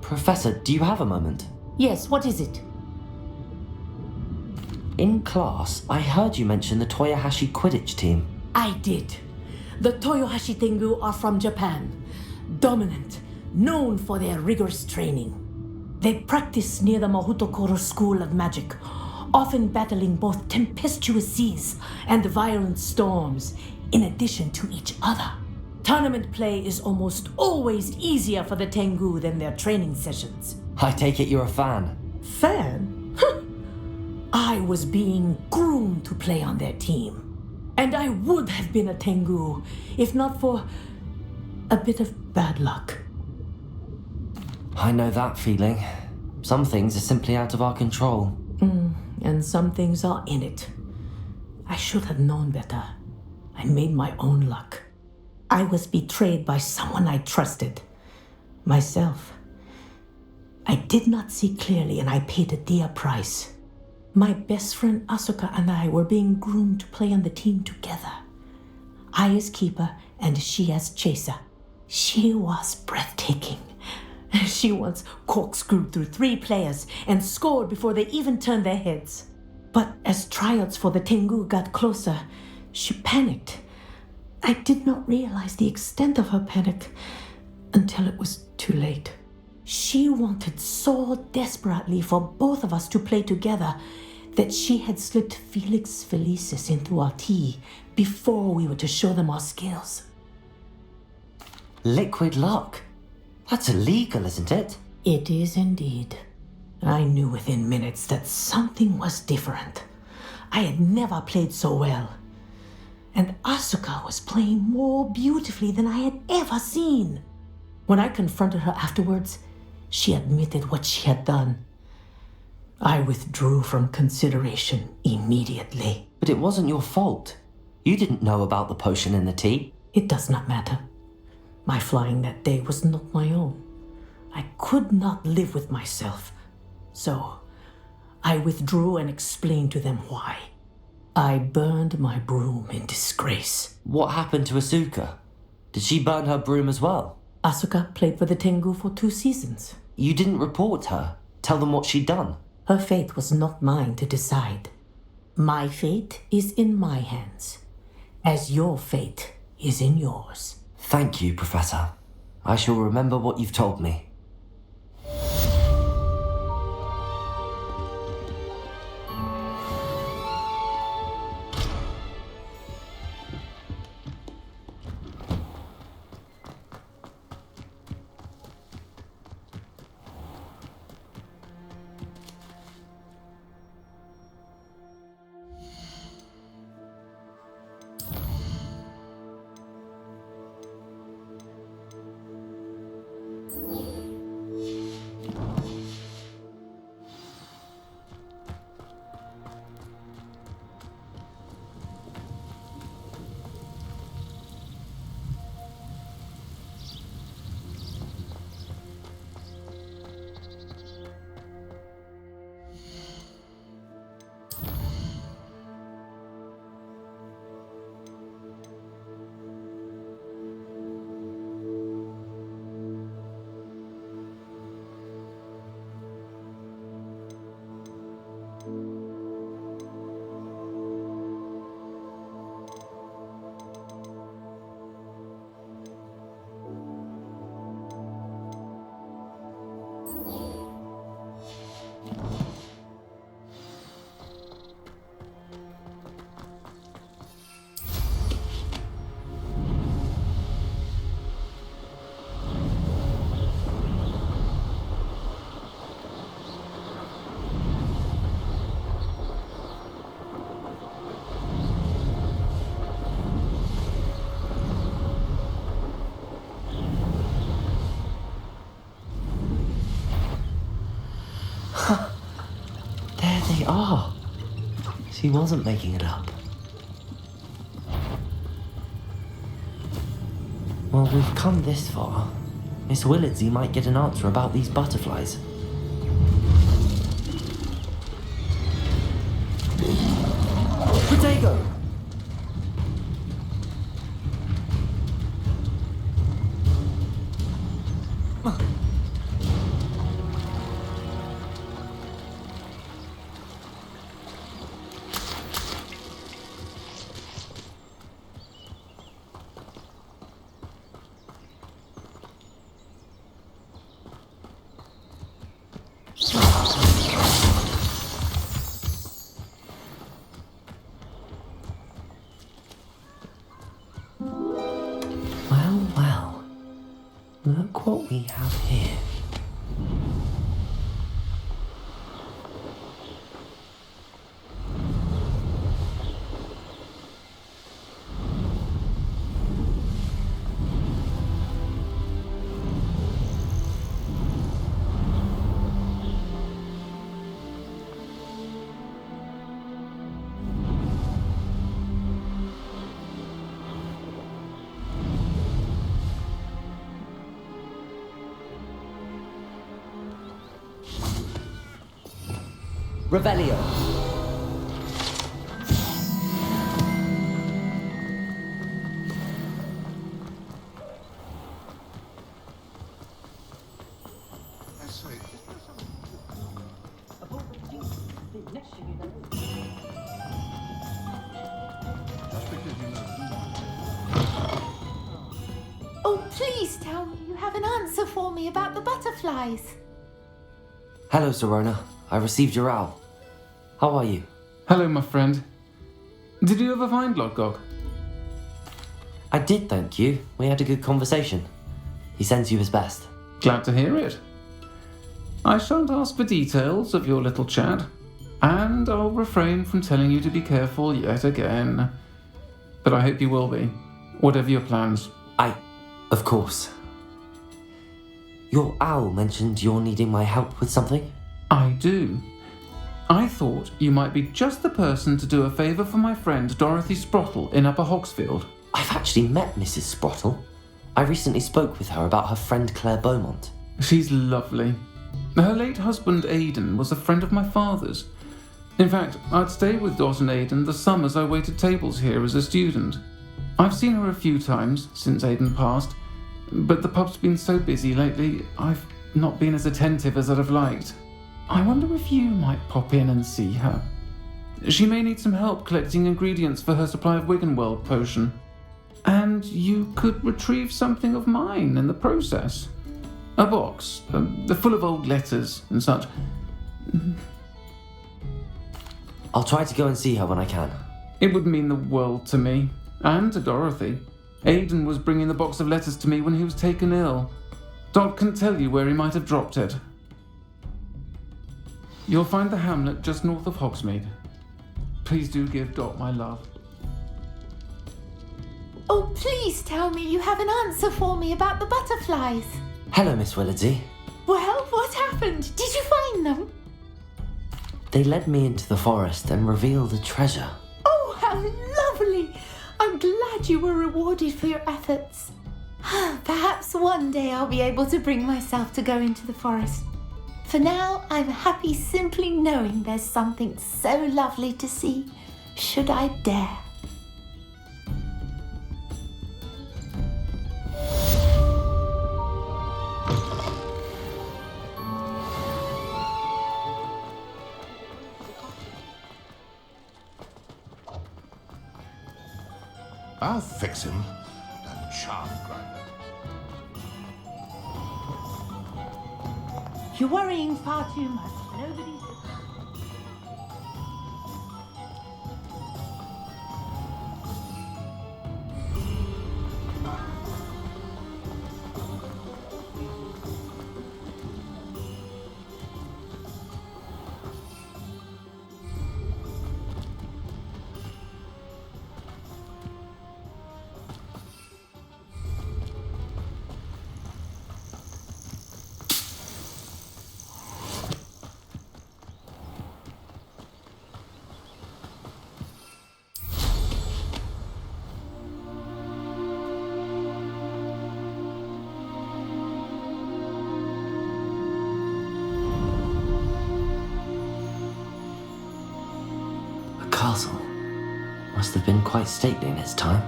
Professor, do you have a moment? Yes, what is it? In class, I heard you mention the Toyohashi Quidditch team. I did. The Toyohashi Tengu are from Japan. Dominant, known for their rigorous training. They practice near the Mahutokoro School of Magic, often battling both tempestuous seas and violent storms, in addition to each other. Tournament play is almost always easier for the Tengu than their training sessions. I take it you're a fan. Fan? I was being groomed to play on their team. And I would have been a Tengu, if not for a bit of bad luck. I know that feeling. Some things are simply out of our control. And some things are in it. I should have known better. I made my own luck. I was betrayed by someone I trusted. Myself. I did not see clearly and I paid a dear price. My best friend Asuka and I were being groomed to play on the team together. I as keeper and she as chaser. She was breathtaking. She once corkscrewed through 3 players and scored before they even turned their heads. But as tryouts for the Tengu got closer, she panicked. I did not realize the extent of her panic until it was too late. She wanted so desperately for both of us to play together that she had slipped Felix Felicis into our tea before we were to show them our skills. Liquid luck? That's illegal, isn't it? It is indeed. I knew within minutes that something was different. I had never played so well. And Asuka was playing more beautifully than I had ever seen. When I confronted her afterwards, she admitted what she had done. I withdrew from consideration immediately. But it wasn't your fault. You didn't know about the potion in the tea. It does not matter. My flying that day was not my own. I could not live with myself. So, I withdrew and explained to them why. I burned my broom in disgrace. What happened to Asuka? Did she burn her broom as well? Asuka played for the Tengu for 2 seasons. You didn't report her? Tell them what she'd done? Her fate was not mine to decide. My fate is in my hands, as your fate is in yours. Thank you, Professor. I shall remember what you've told me. She wasn't making it up. Well, we've come this far. Miss Willardsey might get an answer about these butterflies. Potato! Well, look what we have here. Revelio. Oh, please tell me you have an answer for me about the butterflies. Hello, Serona. I received your owl. How are you? Hello, my friend. Did you ever find Lodgok? I did, thank you. We had a good conversation. He sends you his best. Glad to hear it. I shan't ask for details of your little chat, and I'll refrain from telling you to be careful yet again. But I hope you will be, whatever your plans. Of course. Your owl mentioned you're needing my help with something? I do. I thought you might be just the person to do a favour for my friend Dorothy Sprottle in Upper Hogsfield. I've actually met Mrs. Sprottle. I recently spoke with her about her friend Claire Beaumont. She's lovely. Her late husband Aidan was a friend of my father's. In fact, I'd stayed with Dot and Aidan the summers I waited tables here as a student. I've seen her a few times since Aidan passed, but the pub's been so busy lately, I've not been as attentive as I'd have liked. I wonder if you might pop in and see her. She may need some help collecting ingredients for her supply of Wiggenweld potion. And you could retrieve something of mine in the process. A box, full of old letters and such. I'll try to go and see her when I can. It would mean the world to me, and to Dorothy. Aidan was bringing the box of letters to me when he was taken ill. Dot can tell you where he might have dropped it. You'll find the hamlet just north of Hogsmeade. Please do give Dot my love. Oh, please tell me you have an answer for me about the butterflies. Hello, Miss Willardsey. Well, what happened? Did you find them? They led me into the forest and revealed a treasure. Oh, how lovely! I'm glad you were rewarded for your efforts. Perhaps one day I'll be able to bring myself to go into the forest. For now, I'm happy simply knowing there's something so lovely to see, should I dare. I'll fix him, that charm grinder. You're worrying far too much. Nobody's... must have been quite stately in its time.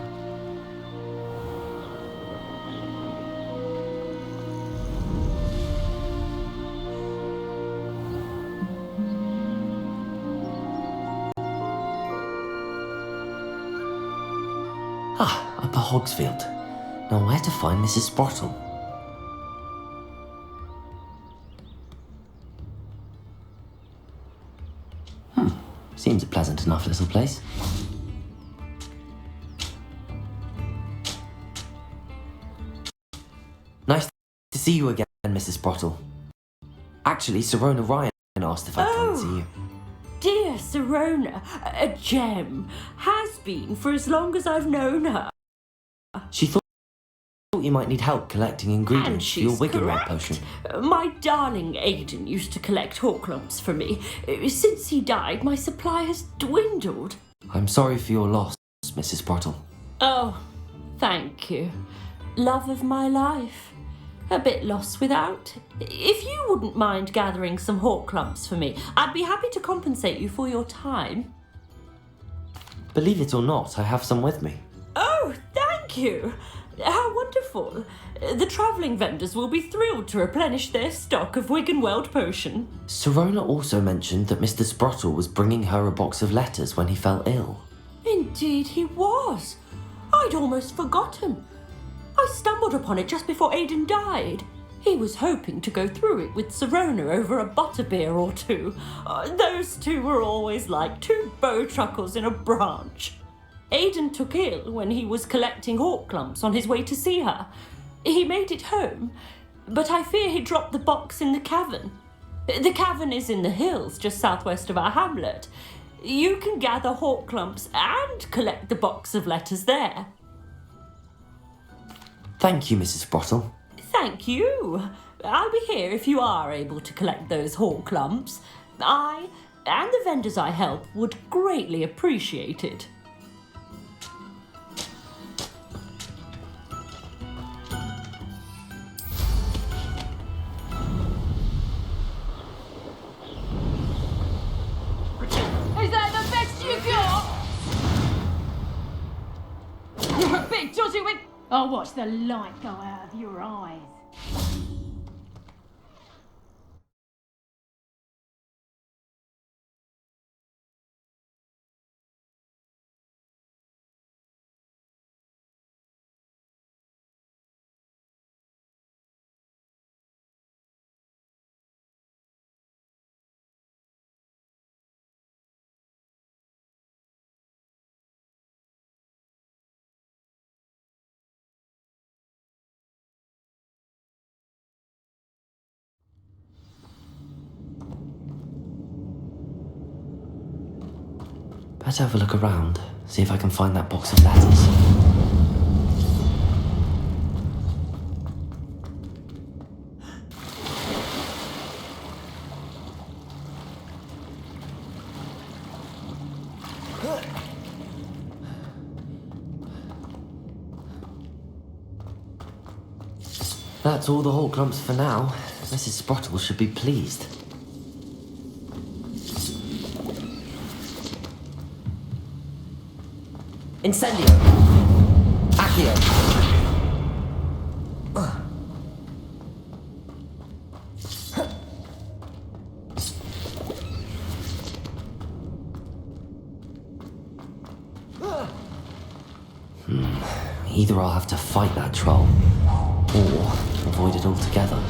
Ah, Upper Hogsfield. Now where to find Mrs. Sprottle? Seems a pleasant enough little place. Nice to see you again, Mrs. Sprottle. Actually, Sirona Ryan asked if I'd come and see you. Dear Sirona, a gem. Has been for as long as I've known her. She thought you might need help collecting ingredients And for your she's Wiggle Roll correct. potion. My darling Aiden used to collect hawk lumps for me. Since he died, my supply has dwindled. I'm sorry for your loss, Mrs. Sprottle. Oh, thank you. Love of my life. A bit lost without. If you wouldn't mind gathering some hawk lumps for me, I'd be happy to compensate you for your time. Believe it or not, I have some with me. Oh, thank you. How wonderful. The travelling vendors will be thrilled to replenish their stock of Wiggenweld potion. Sirona also mentioned that Mr. Sprottle was bringing her a box of letters when he fell ill. Indeed he was. I'd almost forgotten. I stumbled upon it just before Aiden died. He was hoping to go through it with Sirona over a butterbeer or two. Those two were always like two bowtruckles in a branch. Aiden took ill when he was collecting hawk lumps on his way to see her. He made it home, but I fear he dropped the box in the cavern. The cavern is in the hills just southwest of our hamlet. You can gather hawk lumps and collect the box of letters there. Thank you, Mrs. Sprottle. Thank you. I'll be here if you are able to collect those hawk lumps. I and the vendors I help would greatly appreciate it. Is that the best you got? You're a bit dodgy with... I'll watch the light go out of your eyes. Better have a look around, see if I can find that box of letters. That's all the hawk lumps for now. Mrs. Sprottle should be pleased. Incendio! Accio! Either I'll have to fight that troll, or avoid it altogether.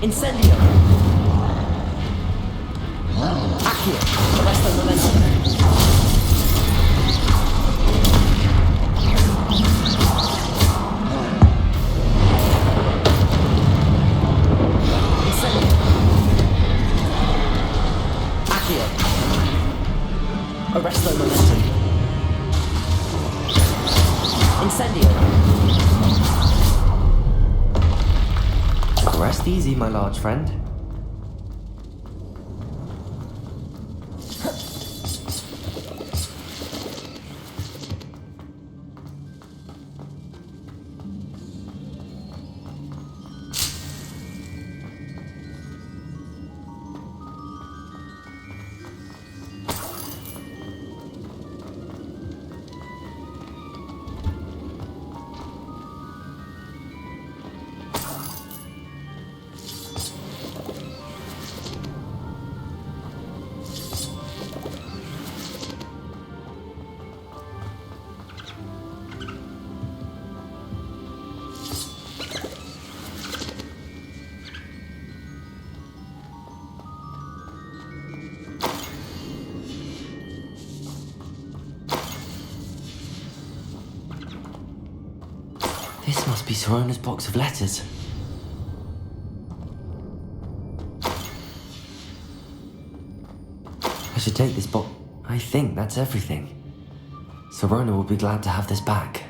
Incendio! Accio! Arresto momentum! Incendio! Accio! Arresto momentum! Incendio! Rest easy, my large friend. must be Sorona's box of letters. I should take this box. I think that's everything. Sorona will be glad to have this back.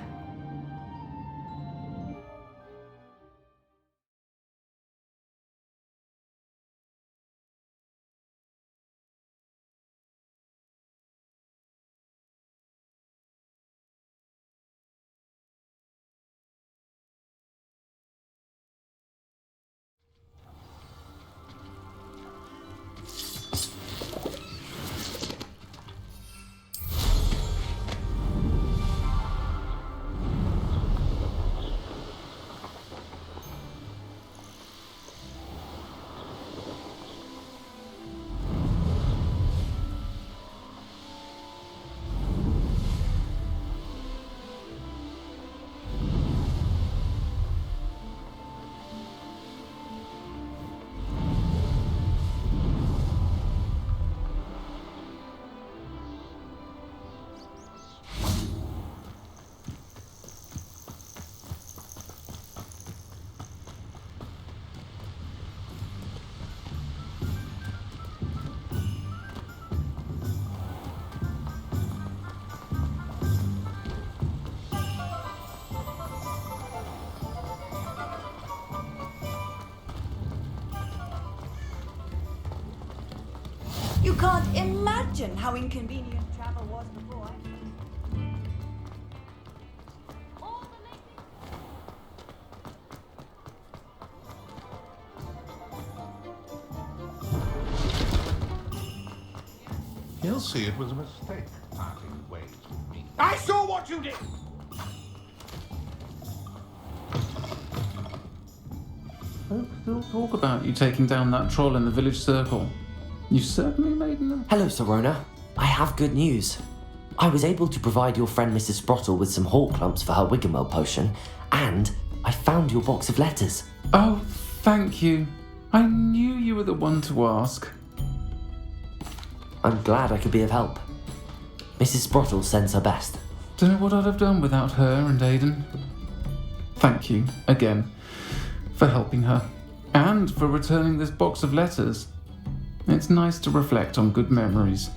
You can't imagine how inconvenient travel was before. He'll see it was a mistake parting ways with me. I saw what you did! Folks still talk about you taking down that troll in the village circle. You certainly made an... Hello, Sorona. I have good news. I was able to provide your friend Mrs. Sprottle with some hawk lumps for her Wiggamel potion, and I found your box of letters. Oh, thank you. I knew you were the one to ask. I'm glad I could be of help. Mrs. Sprottle sends her best. Don't know what I'd have done without her and Aidan. Thank you, again, for helping her, and for returning this box of letters. It's nice to reflect on good memories.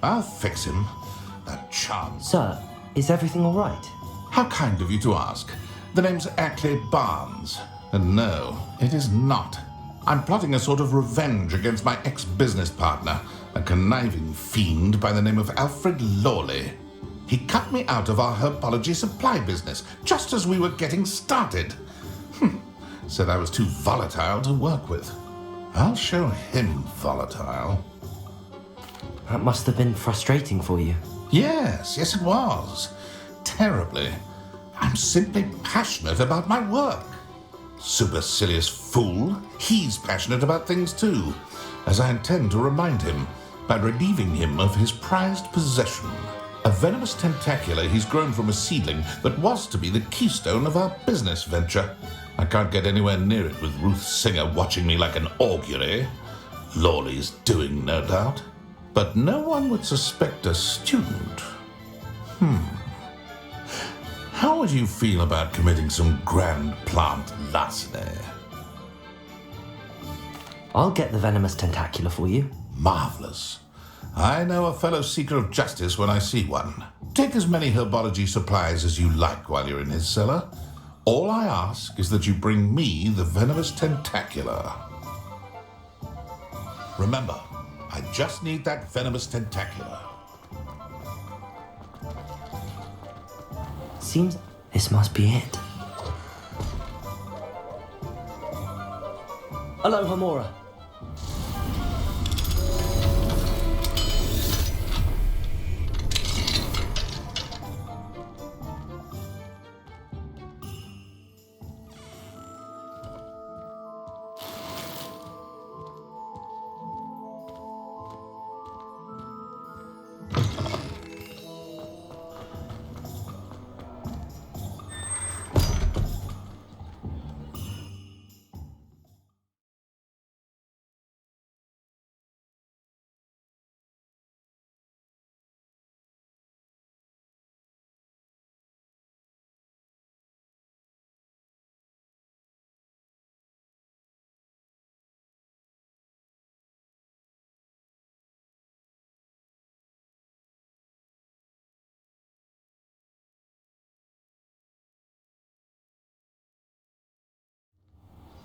I'll fix him. That charm. Sir, is everything all right? How kind of you to ask. The name's Ackley Barnes. And no, it is not. I'm plotting a sort of revenge against my ex-business partner, a conniving fiend by the name of Alfred Lawley. He cut me out of our herbology supply business just as we were getting started. Said I was too volatile to work with. I'll show him volatile. That must have been frustrating for you. Yes, it was. Terribly. I'm simply passionate about my work. Supercilious fool. He's passionate about things too, as I intend to remind him by relieving him of his prized possession. A venomous tentacular he's grown from a seedling that was to be the keystone of our business venture. I can't get anywhere near it with Ruth Singer watching me like an augury. Lawley's doing, no doubt. But no one would suspect a student. How would you feel about committing some grand plant larceny? I'll get the venomous tentacular for you. Marvelous. I know a fellow seeker of justice when I see one. Take as many herbology supplies as you like while you're in his cellar. All I ask is that you bring me the venomous tentacular. Remember, I just need that venomous tentacular. Seems this must be it. Hello, Hamora.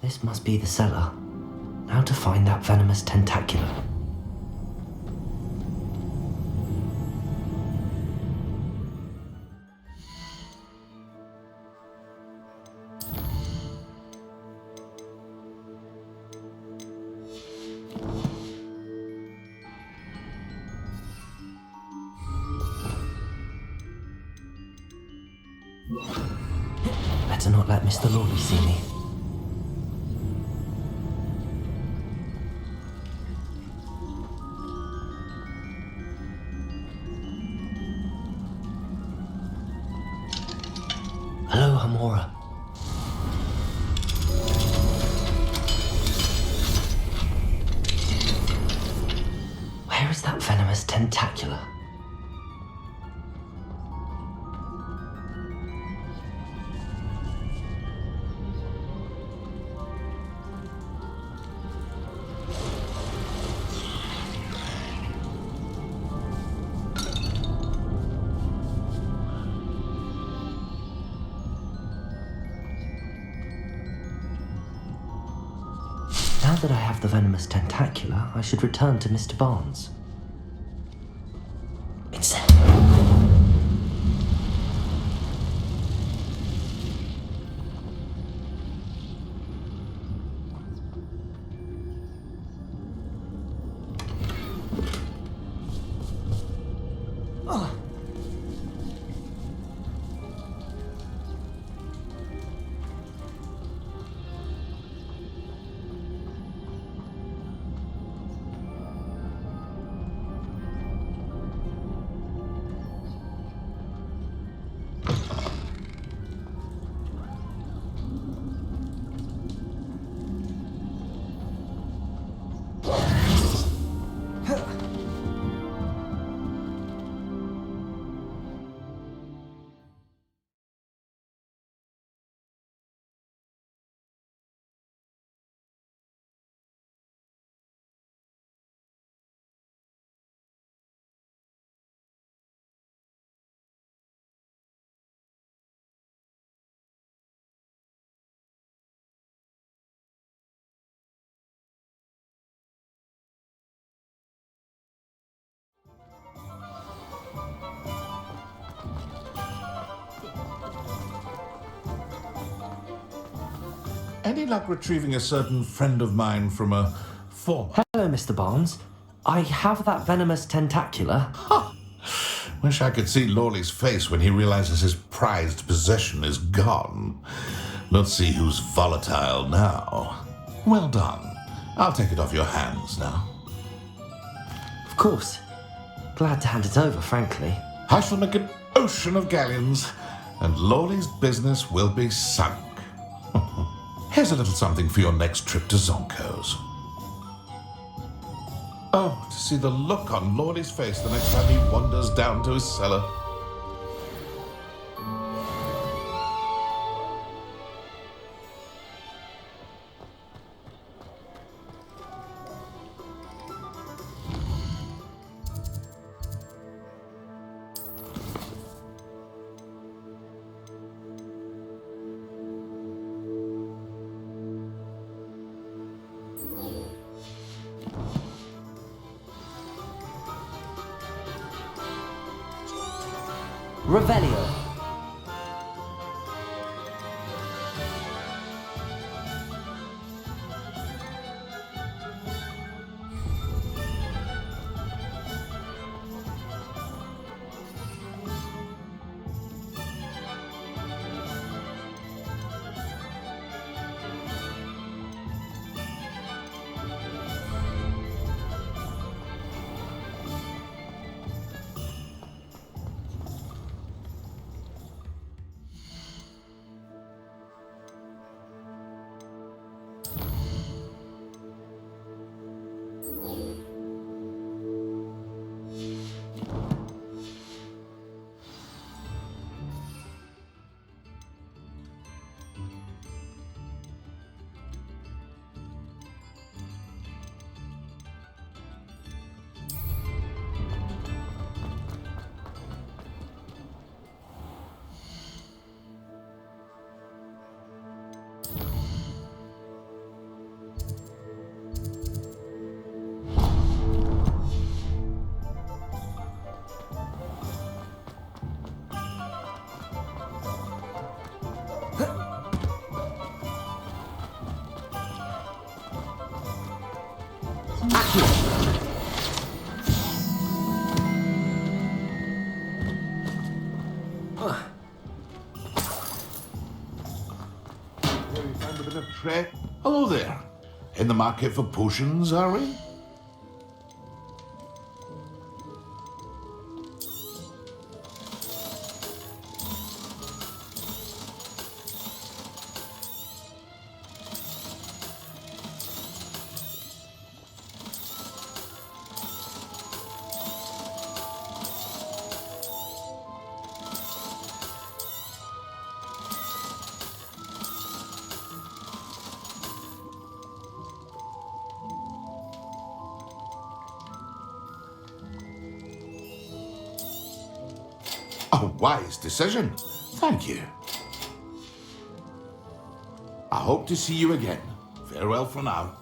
This must be the cellar. Now to find that venomous tentacula. Better not let Mr. Lawley see me. Hello, Hamora. Where is that venomous tentacula? Now that I have the venomous tentacula, I should return to Mr. Barnes. It's there. Any luck retrieving a certain friend of mine from a former... Hello, Mr. Barnes. I have that venomous tentacula. Ha! Wish I could see Lawley's face when he realizes his prized possession is gone. Let's see who's volatile now. Well done. I'll take it off your hands now. Of course. Glad to hand it over, frankly. I shall make an ocean of galleons, and Lawley's business will be sunk. Here's a little something for your next trip to Zonko's. Oh, to see the look on Lawley's face the next time he wanders down to his cellar. Revelio. We found a bit of trade. Hello there. In the market for potions, are we? A wise decision. Thank you. I hope to see you again. Farewell for now.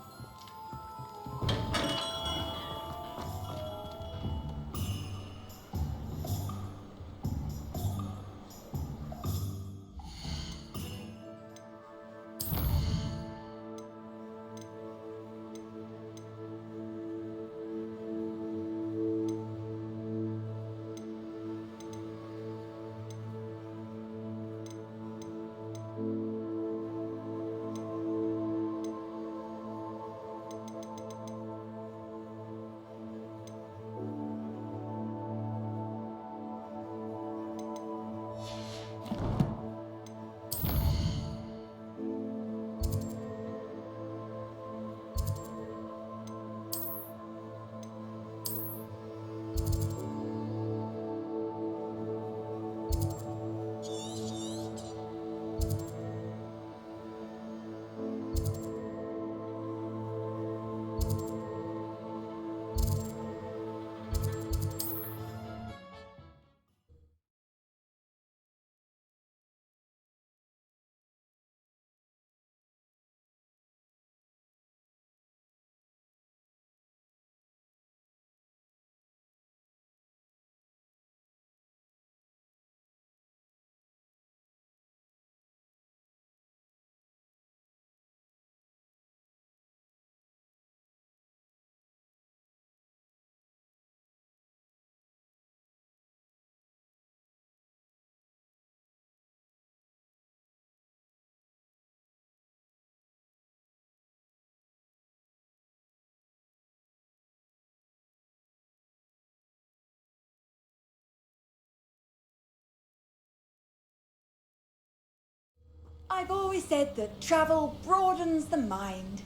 I've always said that travel broadens the mind.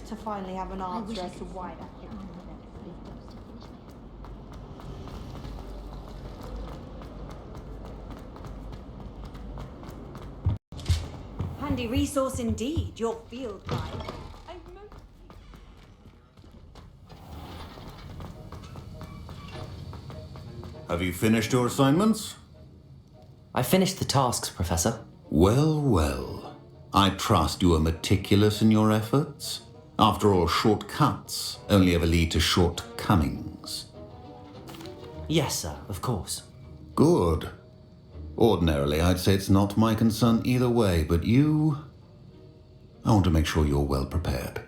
To finally have an answer as to why that hit. handy resource indeed, your field guide. Have you finished your assignments? I finished the tasks, Professor. Well, well. I trust you are meticulous in your efforts. After all, shortcuts only ever lead to shortcomings. Yes, sir, of course. Good. Ordinarily, I'd say it's not my concern either way, but you... I want to make sure you're well prepared.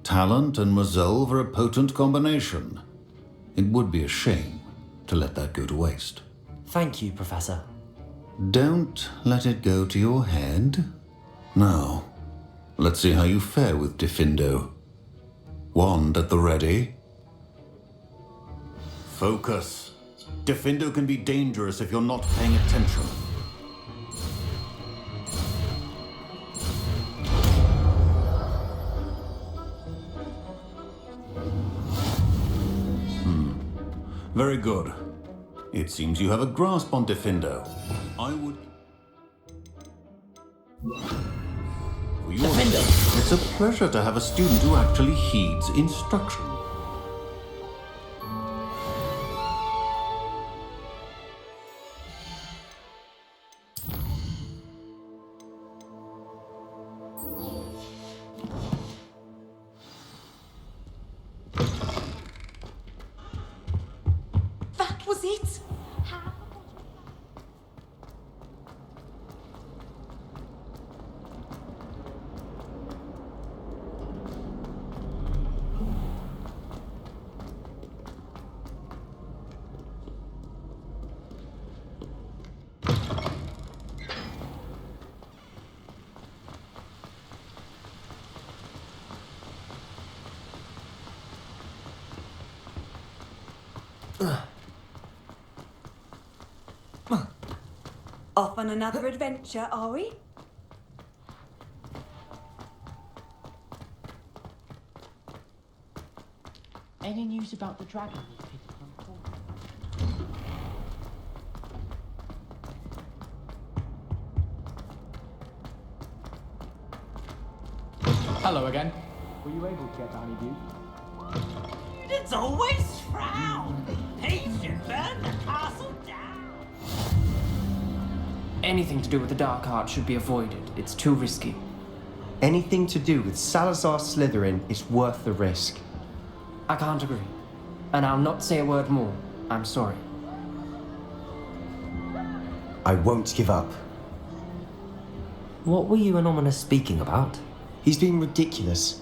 Talent and resolve are a potent combination. It would be a shame to let that go to waste. Thank you, Professor. Don't let it go to your head. Now, let's see how you fare with Diffindo. Wand at the ready. Focus. Diffindo can be dangerous if you're not paying attention. Very good. It seems you have a grasp on Diffindo. I would... For your sake, it's a pleasure to have a student who actually heeds instruction. That was it? Off on another adventure, are we? Any news about the dragon? Hello again. Were you able to get to Honeydew? It's always frown. He should burn the castle down. Anything to do with the dark art should be avoided. It's too risky. Anything to do with Salazar Slytherin is worth the risk. I can't agree. And I'll not say a word more. I'm sorry. I won't give up. What were you and Ominous speaking about? He's being ridiculous.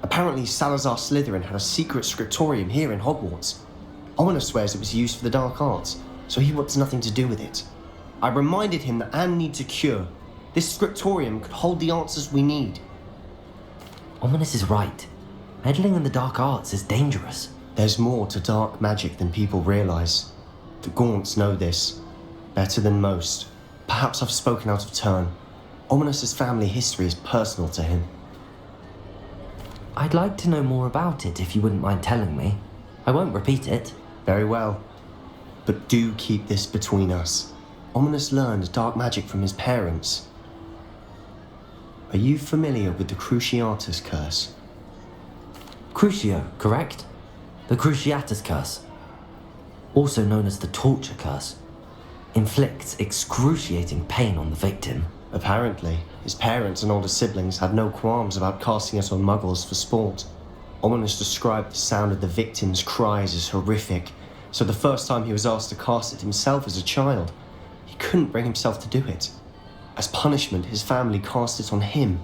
Apparently Salazar Slytherin had a secret scriptorium here in Hogwarts. Ominous swears it was used for the dark arts, so he wants nothing to do with it. I reminded him that Anne needs a cure. This scriptorium could hold the answers we need. Ominous is right. Meddling in the dark arts is dangerous. There's more to dark magic than people realise. The Gaunts know this. Better than most. Perhaps I've spoken out of turn. Ominous's family history is personal to him. I'd like to know more about it if you wouldn't mind telling me. I won't repeat it. Very well. But do keep this between us. Ominous learned dark magic from his parents. Are you familiar with the Cruciatus Curse? Crucio, correct? The Cruciatus Curse, also known as the Torture Curse, inflicts excruciating pain on the victim. Apparently, his parents and older siblings had no qualms about casting it on muggles for sport. Ominous described the sound of the victim's cries as horrific, so the first time he was asked to cast it himself as a child, he couldn't bring himself to do it. As punishment, his family cast it on him.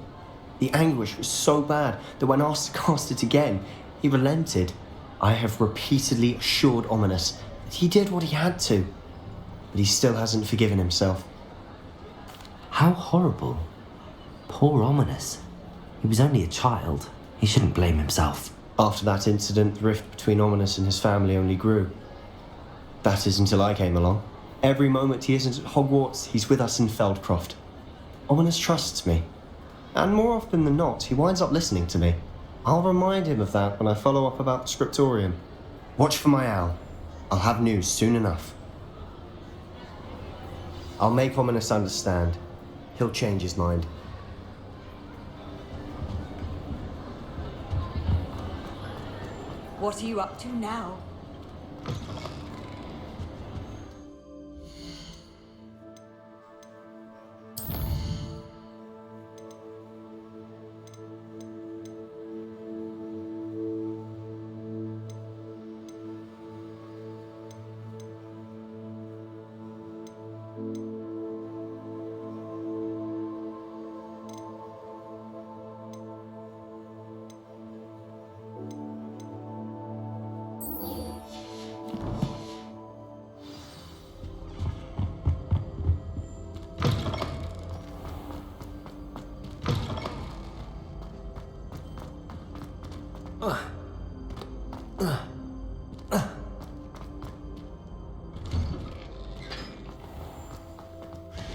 The anguish was so bad that when asked to cast it again, he relented. I have repeatedly assured Ominous that he did what he had to, but he still hasn't forgiven himself. How horrible. Poor Ominous. He was only a child. He shouldn't blame himself. After that incident, the rift between Ominous and his family only grew. That is until I came along. Every moment he isn't at Hogwarts, he's with us in Feldcroft. Ominous trusts me. And more often than not, he winds up listening to me. I'll remind him of that when I follow up about the scriptorium. Watch for my owl. I'll have news soon enough. I'll make Ominous understand. He'll change his mind. What are you up to now?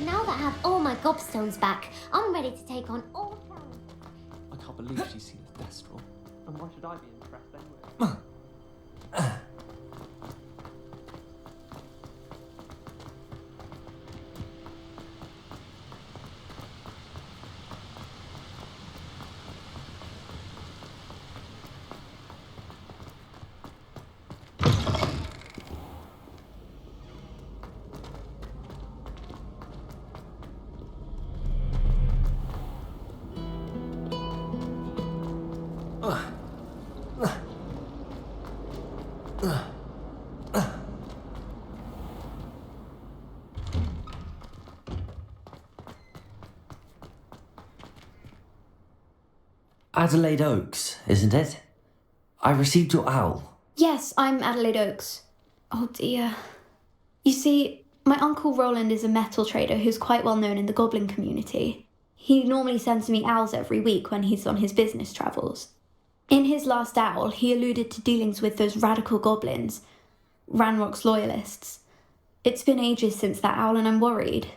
Now that I have all my gobstones back, I'm ready to take on all challenges. I can't believe she's seen a Thestral. And why should I be impressed anyway? Adelaide Oaks, isn't it? I received your owl. Yes, I'm Adelaide Oaks. Oh dear. You see, my Uncle Roland is a metal trader who's quite well known in the goblin community. He normally sends me owls every week when he's on his business travels. In his last owl, he alluded to dealings with those radical goblins, Ranrock's loyalists. It's been ages since that owl and I'm worried.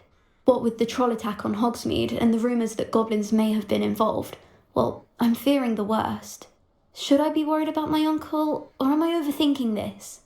What with the troll attack on Hogsmeade and the rumours that goblins may have been involved, well, I'm fearing the worst. Should I be worried about my uncle, or am I overthinking this?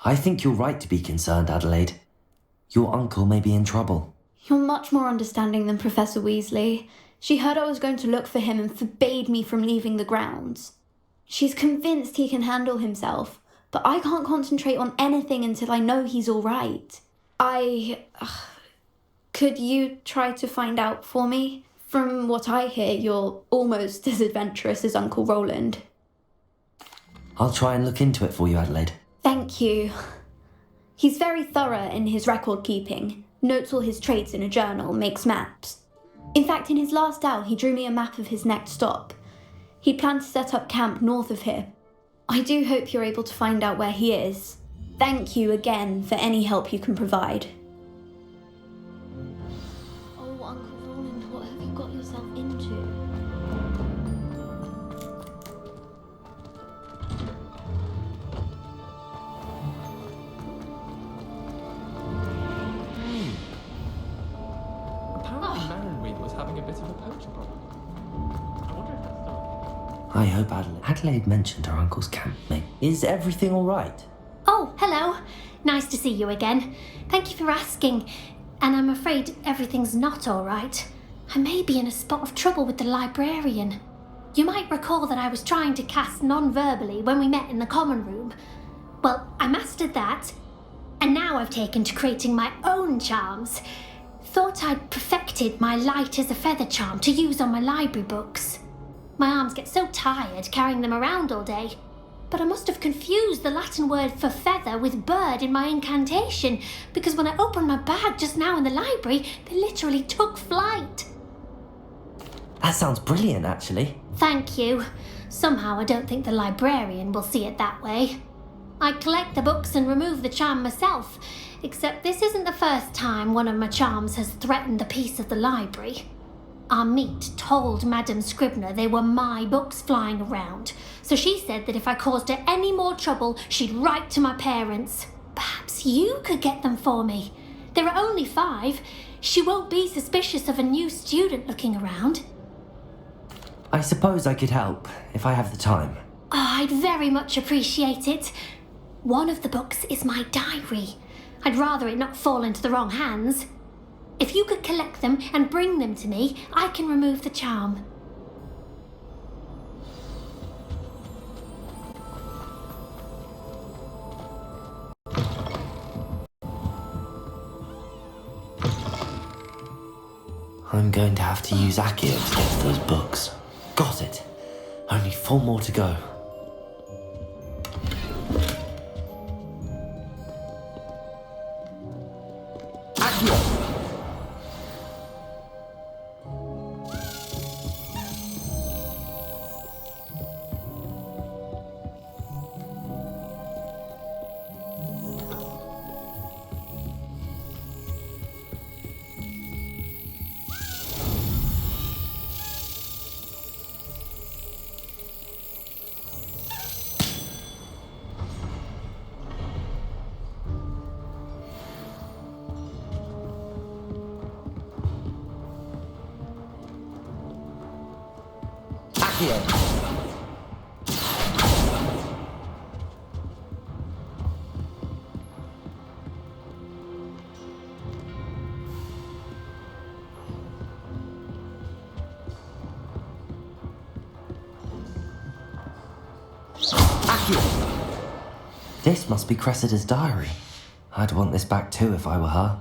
I think you're right to be concerned, Adelaide. Your uncle may be in trouble. You're much more understanding than Professor Weasley. She heard I was going to look for him and forbade me from leaving the grounds. She's convinced he can handle himself, but I can't concentrate on anything until I know he's all right. Could you try to find out for me? From what I hear, you're almost as adventurous as Uncle Roland. I'll try and look into it for you, Adelaide. Thank you. He's very thorough in his record keeping, notes all his traits in a journal, makes maps. In fact, in his last owl, he drew me a map of his next stop. He planned to set up camp north of here. I do hope you're able to find out where he is. Thank you again for any help you can provide. Oh, Uncle Roland, what have you got yourself into? Having a bit of a poacher problem. I wonder if that's done. I hope Adelaide mentioned her uncle's camp, mate. Is everything all right? Oh, hello. Nice to see you again. Thank you for asking. And I'm afraid everything's not all right. I may be in a spot of trouble with the librarian. You might recall that I was trying to cast non-verbally when we met in the common room. Well, I mastered that. And now I've taken to creating my own charms. Thought I'd perfected my light as a feather charm to use on my library books. My arms get so tired carrying them around all day. But I must have confused the Latin word for feather with bird in my incantation, because when I opened my bag just now in the library, they literally took flight. That sounds brilliant, actually. Thank you. Somehow I don't think the librarian will see it that way. I collect the books and remove the charm myself, except this isn't the first time one of my charms has threatened the peace of the library. Amati told Madame Scribner they were my books flying around, so she said that if I caused her any more trouble, she'd write to my parents. Perhaps you could get them for me. There are only 5. She won't be suspicious of a new student looking around. I suppose I could help, if I have the time. Oh, I'd very much appreciate it. One of the books is my diary. I'd rather it not fall into the wrong hands. If you could collect them and bring them to me, I can remove the charm. I'm going to have to use Accio to get to those books. Got it. Only 4 more to go. Accio! This must be Cressida's diary. I'd want this back too if I were her.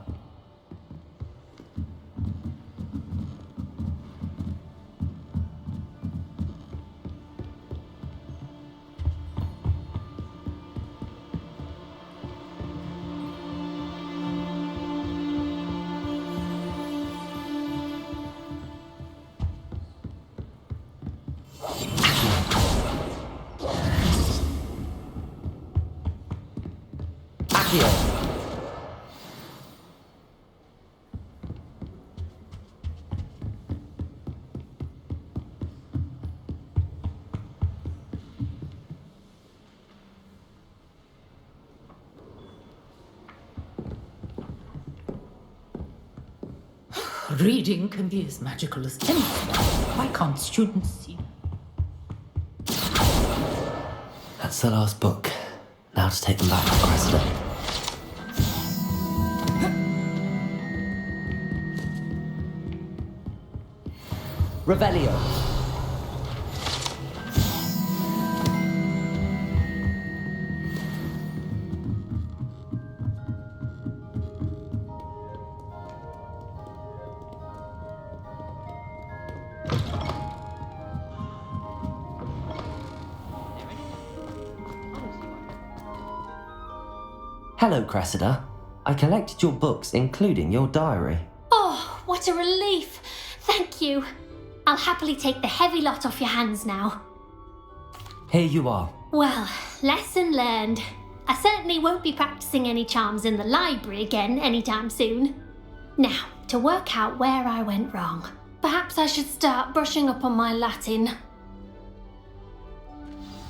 Reading can be as magical as anything. Why can't students see? That's the last book. Now to take them back to Cressida. Revelio. Hello, Cressida. I collected your books, including your diary. Oh, what a relief! Thank you. I'll happily take the heavy lot off your hands now. Here you are. Well, lesson learned. I certainly won't be practicing any charms in the library again anytime soon. Now, to work out where I went wrong. Perhaps I should start brushing up on my Latin.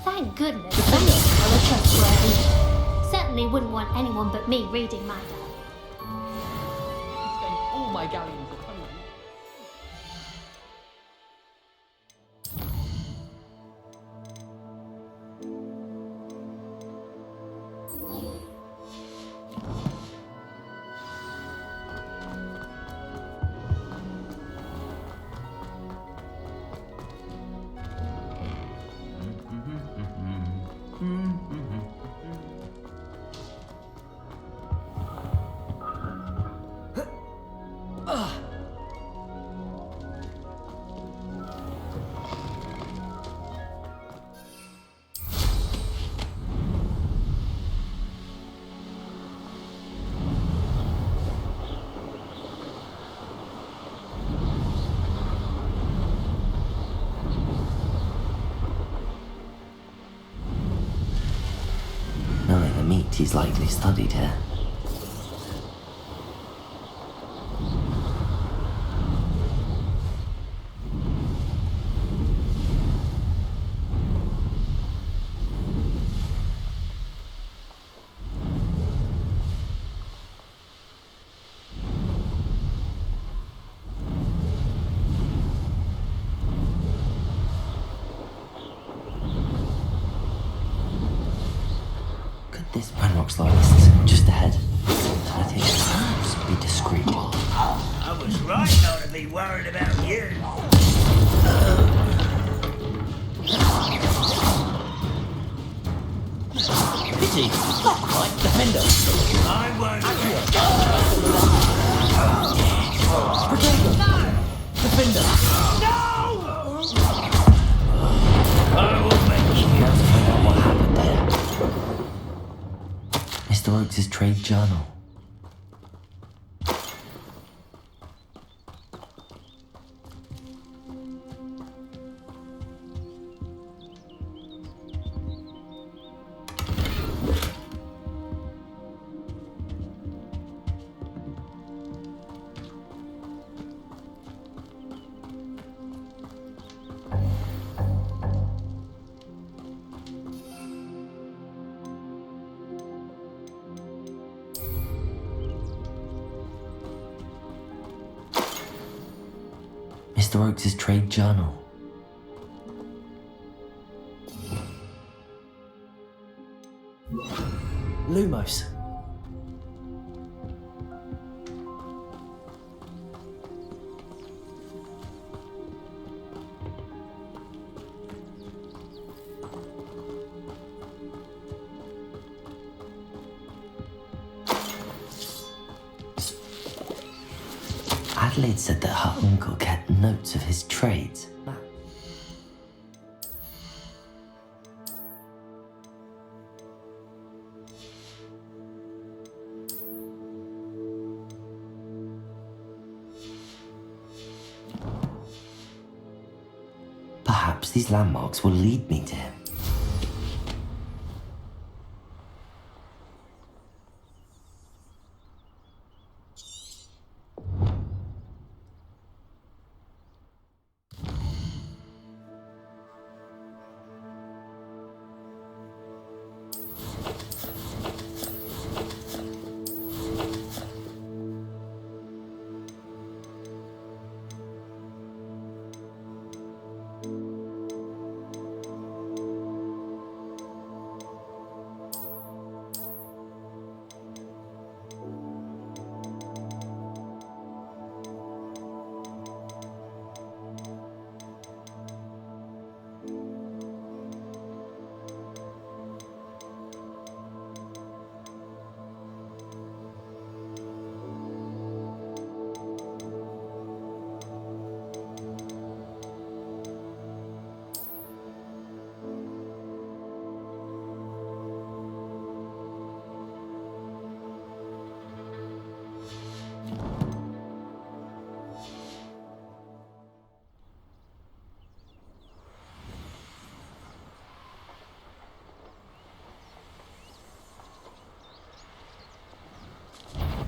Thank goodness, that's well trustworthy. Certainly wouldn't want anyone but me reading my diary. All my galleons are coming. He's likely studied here. Look at this Ranrock slides just ahead. I think perhaps be discreet. I was right not to be worried about you. Pity, not quite. Defender. I won't. Protector. Defender. I will make you. Now to find out what happened here. Mr. Oakes' trade journal. Mr. Oakes' trade journal. Lumos. Adelaide said that her uncle kept notes of his trades. Perhaps these landmarks will lead me to him.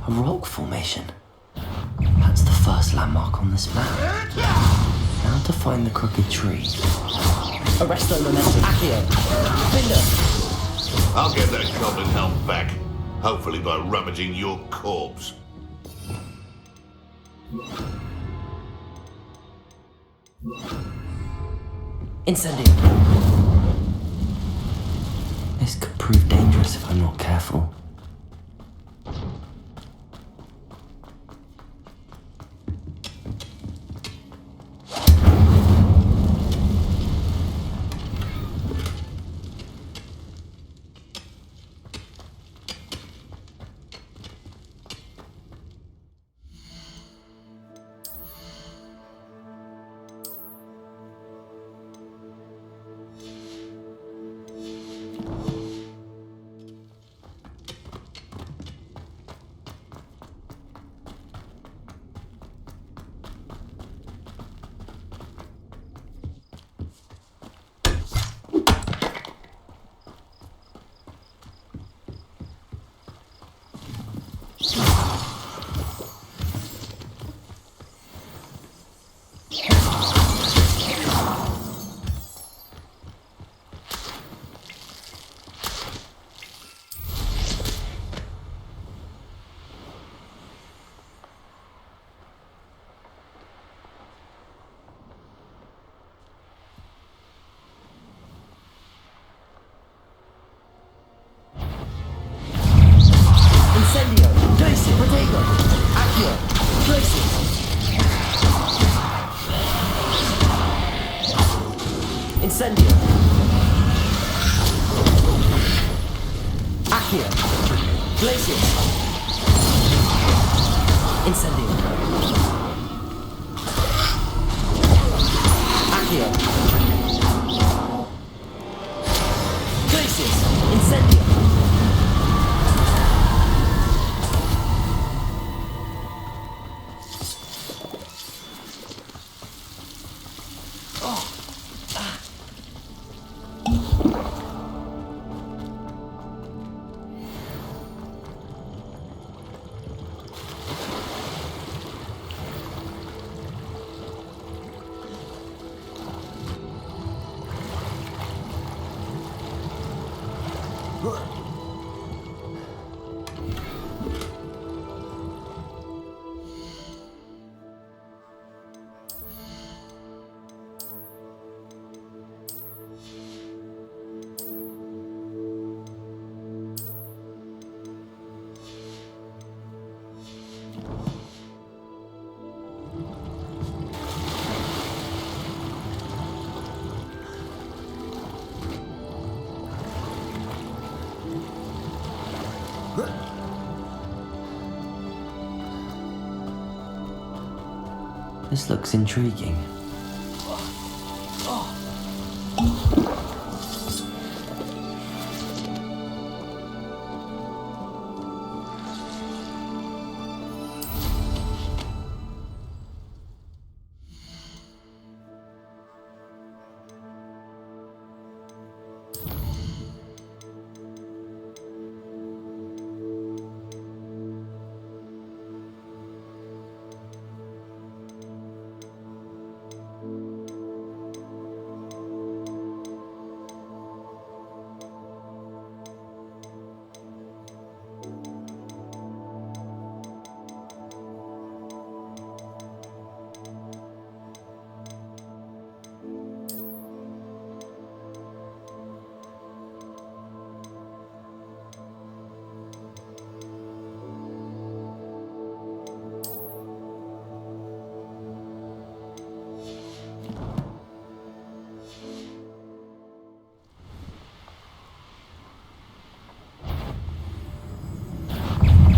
A rock formation. That's the first landmark on this map. Now to find the crooked tree. Arresto momentum. Accio. Binder. I'll get that goblin helm back. Hopefully by rummaging your corpse. Incendio. This could prove dangerous if I'm not careful. Accio. Glacius. Incendio. Accio. Glacius. Incendio. This looks intriguing.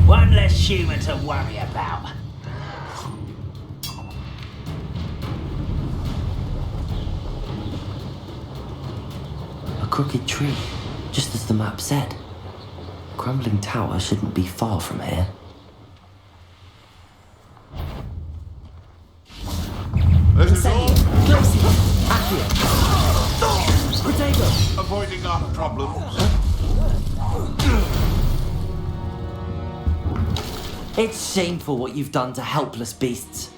One less human to worry about. A crooked tree, just as the map said. Crumbling tower shouldn't be far from here. This is all. Avoiding our problems. It's shameful what you've done to helpless beasts.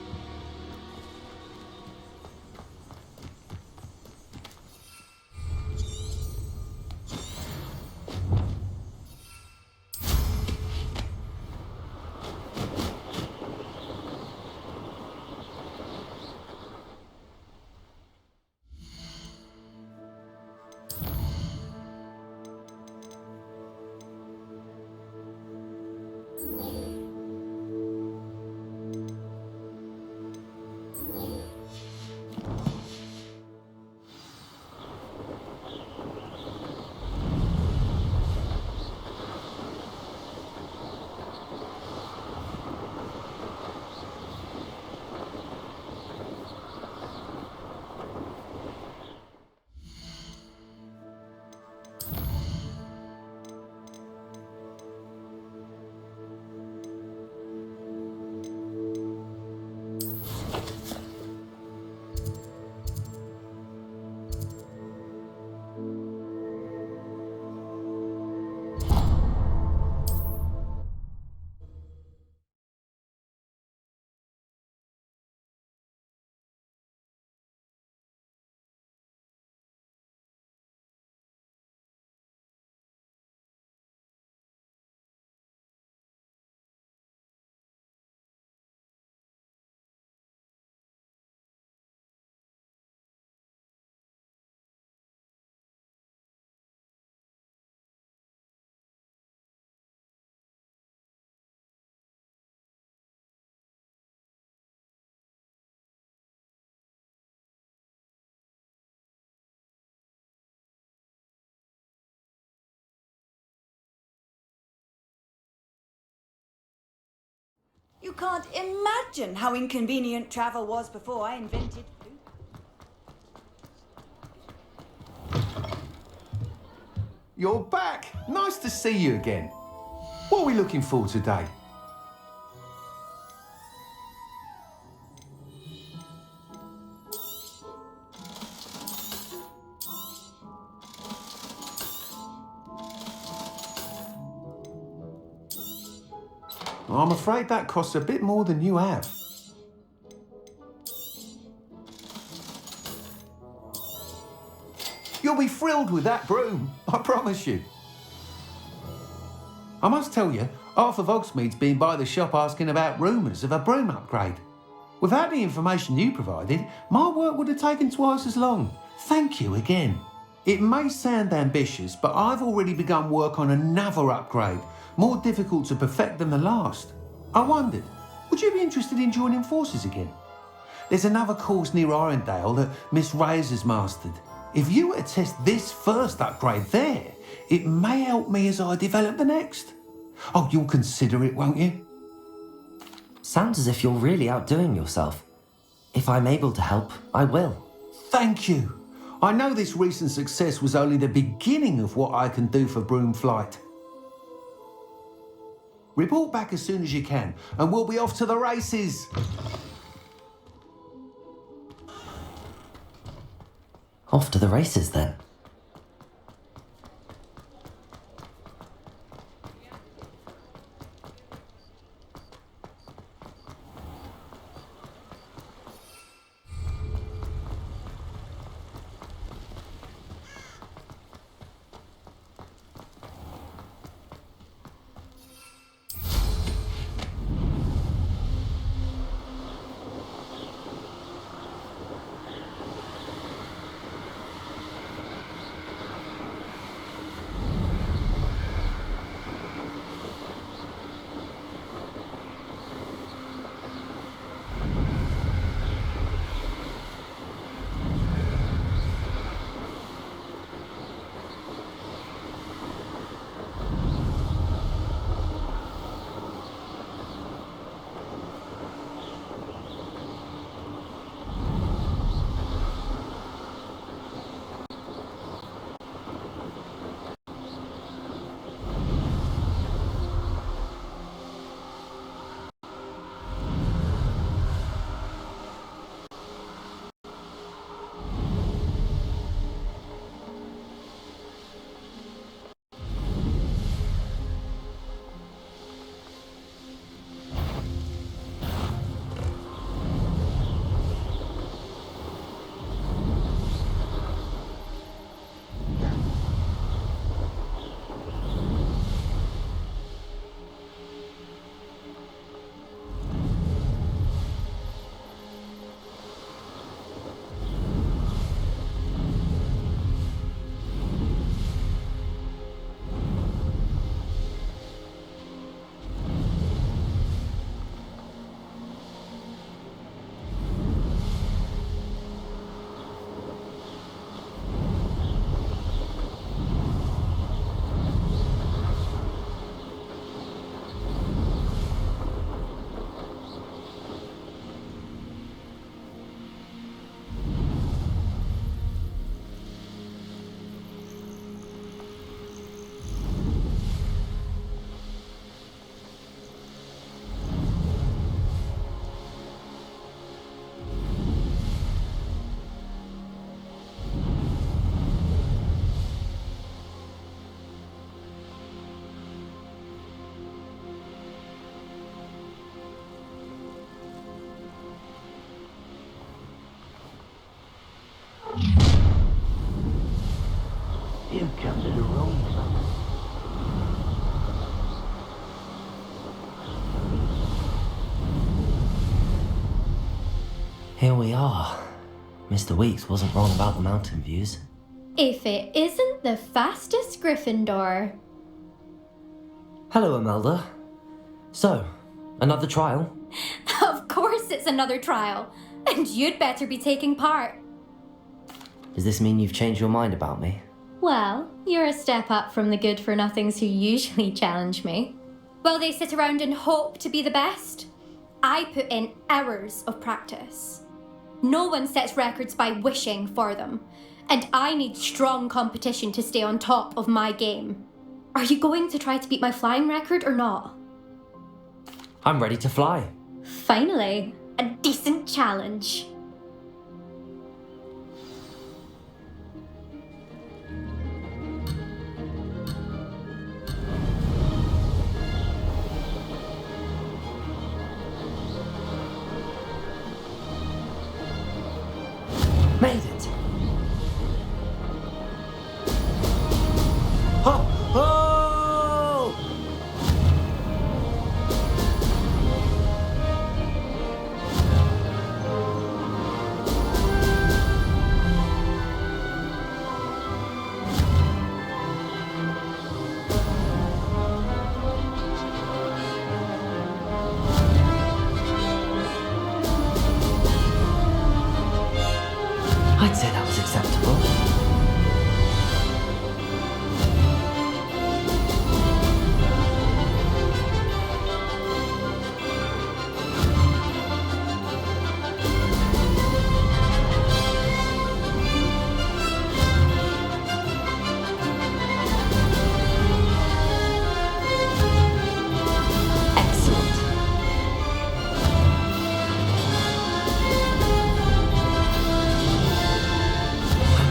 You can't imagine how inconvenient travel was before I invented food. You're back. Nice to see you again. What are we looking for today? I'm afraid that costs a bit more than you have. You'll be thrilled with that broom, I promise you. I must tell you, half of Hogsmeade's been by the shop asking about rumours of a broom upgrade. Without the information you provided, my work would have taken twice as long. Thank you again. It may sound ambitious, but I've already begun work on another upgrade, more difficult to perfect than the last. I wondered, would you be interested in joining forces again? There's another course near Irondale that Miss Reyes has mastered. If you were to test this first upgrade there, it may help me as I develop the next. Oh, you'll consider it, won't you? Sounds as if you're really outdoing yourself. If I'm able to help, I will. Thank you. I know this recent success was only the beginning of what I can do for broom flight. Report back as soon as you can, and we'll be off to the races. Off to the races, then. You've come to the wrong place. Here we are. Mr. Weeks wasn't wrong about the mountain views. If it isn't the fastest Gryffindor. Hello, Imelda. So, another trial? Of course it's another trial. And you'd better be taking part. Does this mean you've changed your mind about me? Well, you're a step up from the good-for-nothings who usually challenge me. Well, they sit around and hope to be the best. I put in hours of practice. No one sets records by wishing for them, and I need strong competition to stay on top of my game. Are you going to try to beat my flying record or not? I'm ready to fly. Finally, a decent challenge. Made it! Oh! Oh! I'd say that was acceptable.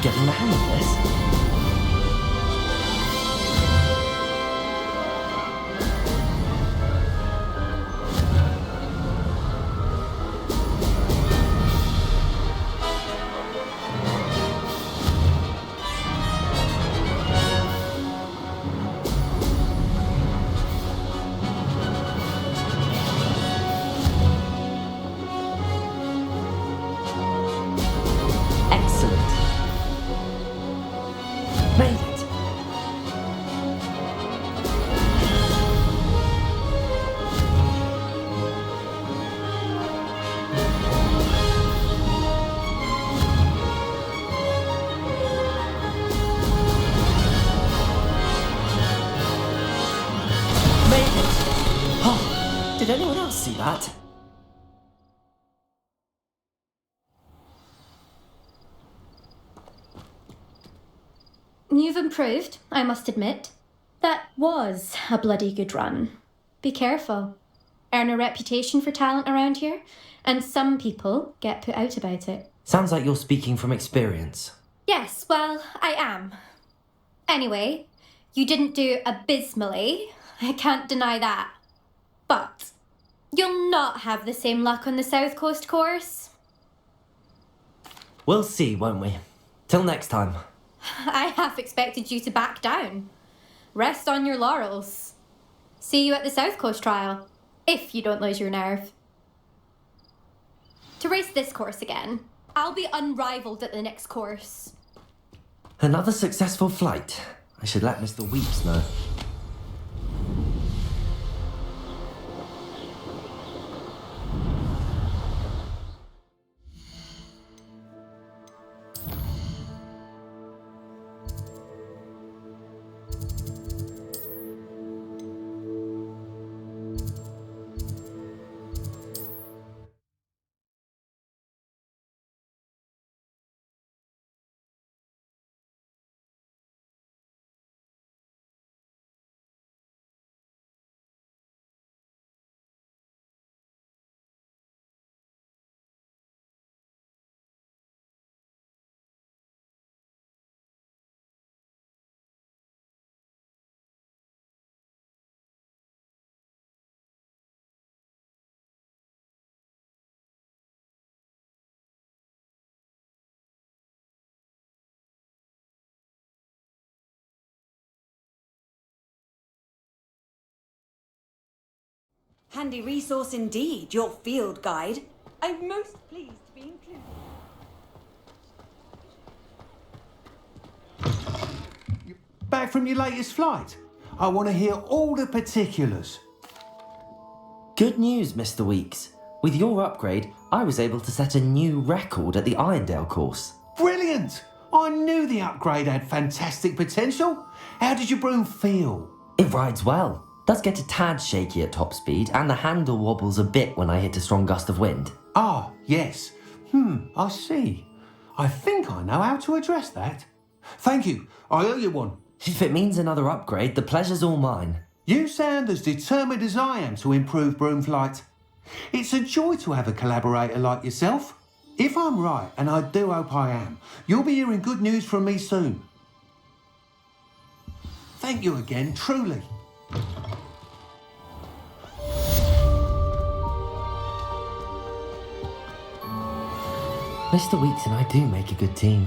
Getting the hang of this. Did anyone else see that? You've improved, I must admit. That was a bloody good run. Be careful. Earn a reputation for talent around here, and some people get put out about it. Sounds like you're speaking from experience. Yes, well, I am. Anyway, you didn't do abysmally. I can't deny that. But you'll not have the same luck on the South Coast course. We'll see, won't we? Till next time. I half expected you to back down. Rest on your laurels. See you at the South Coast trial, if you don't lose your nerve. To race this course again, I'll be unrivaled at the next course. Another successful flight. I should let Mr. Weeps know. Handy resource indeed, your field guide. I'm most pleased to be included. Back from your latest flight? I want to hear all the particulars. Good news, Mr. Weeks. With your upgrade, I was able to set a new record at the Irondale course. Brilliant! I knew the upgrade had fantastic potential. How did your broom feel? It rides well. Does get a tad shaky at top speed, and the handle wobbles a bit when I hit a strong gust of wind. Ah, yes. I see. I think I know how to address that. Thank you. I owe you one. If it means another upgrade, the pleasure's all mine. You sound as determined as I am to improve broom flight. It's a joy to have a collaborator like yourself. If I'm right, and I do hope I am, you'll be hearing good news from me soon. Thank you again, truly. Mr. Weeks and I do make a good team.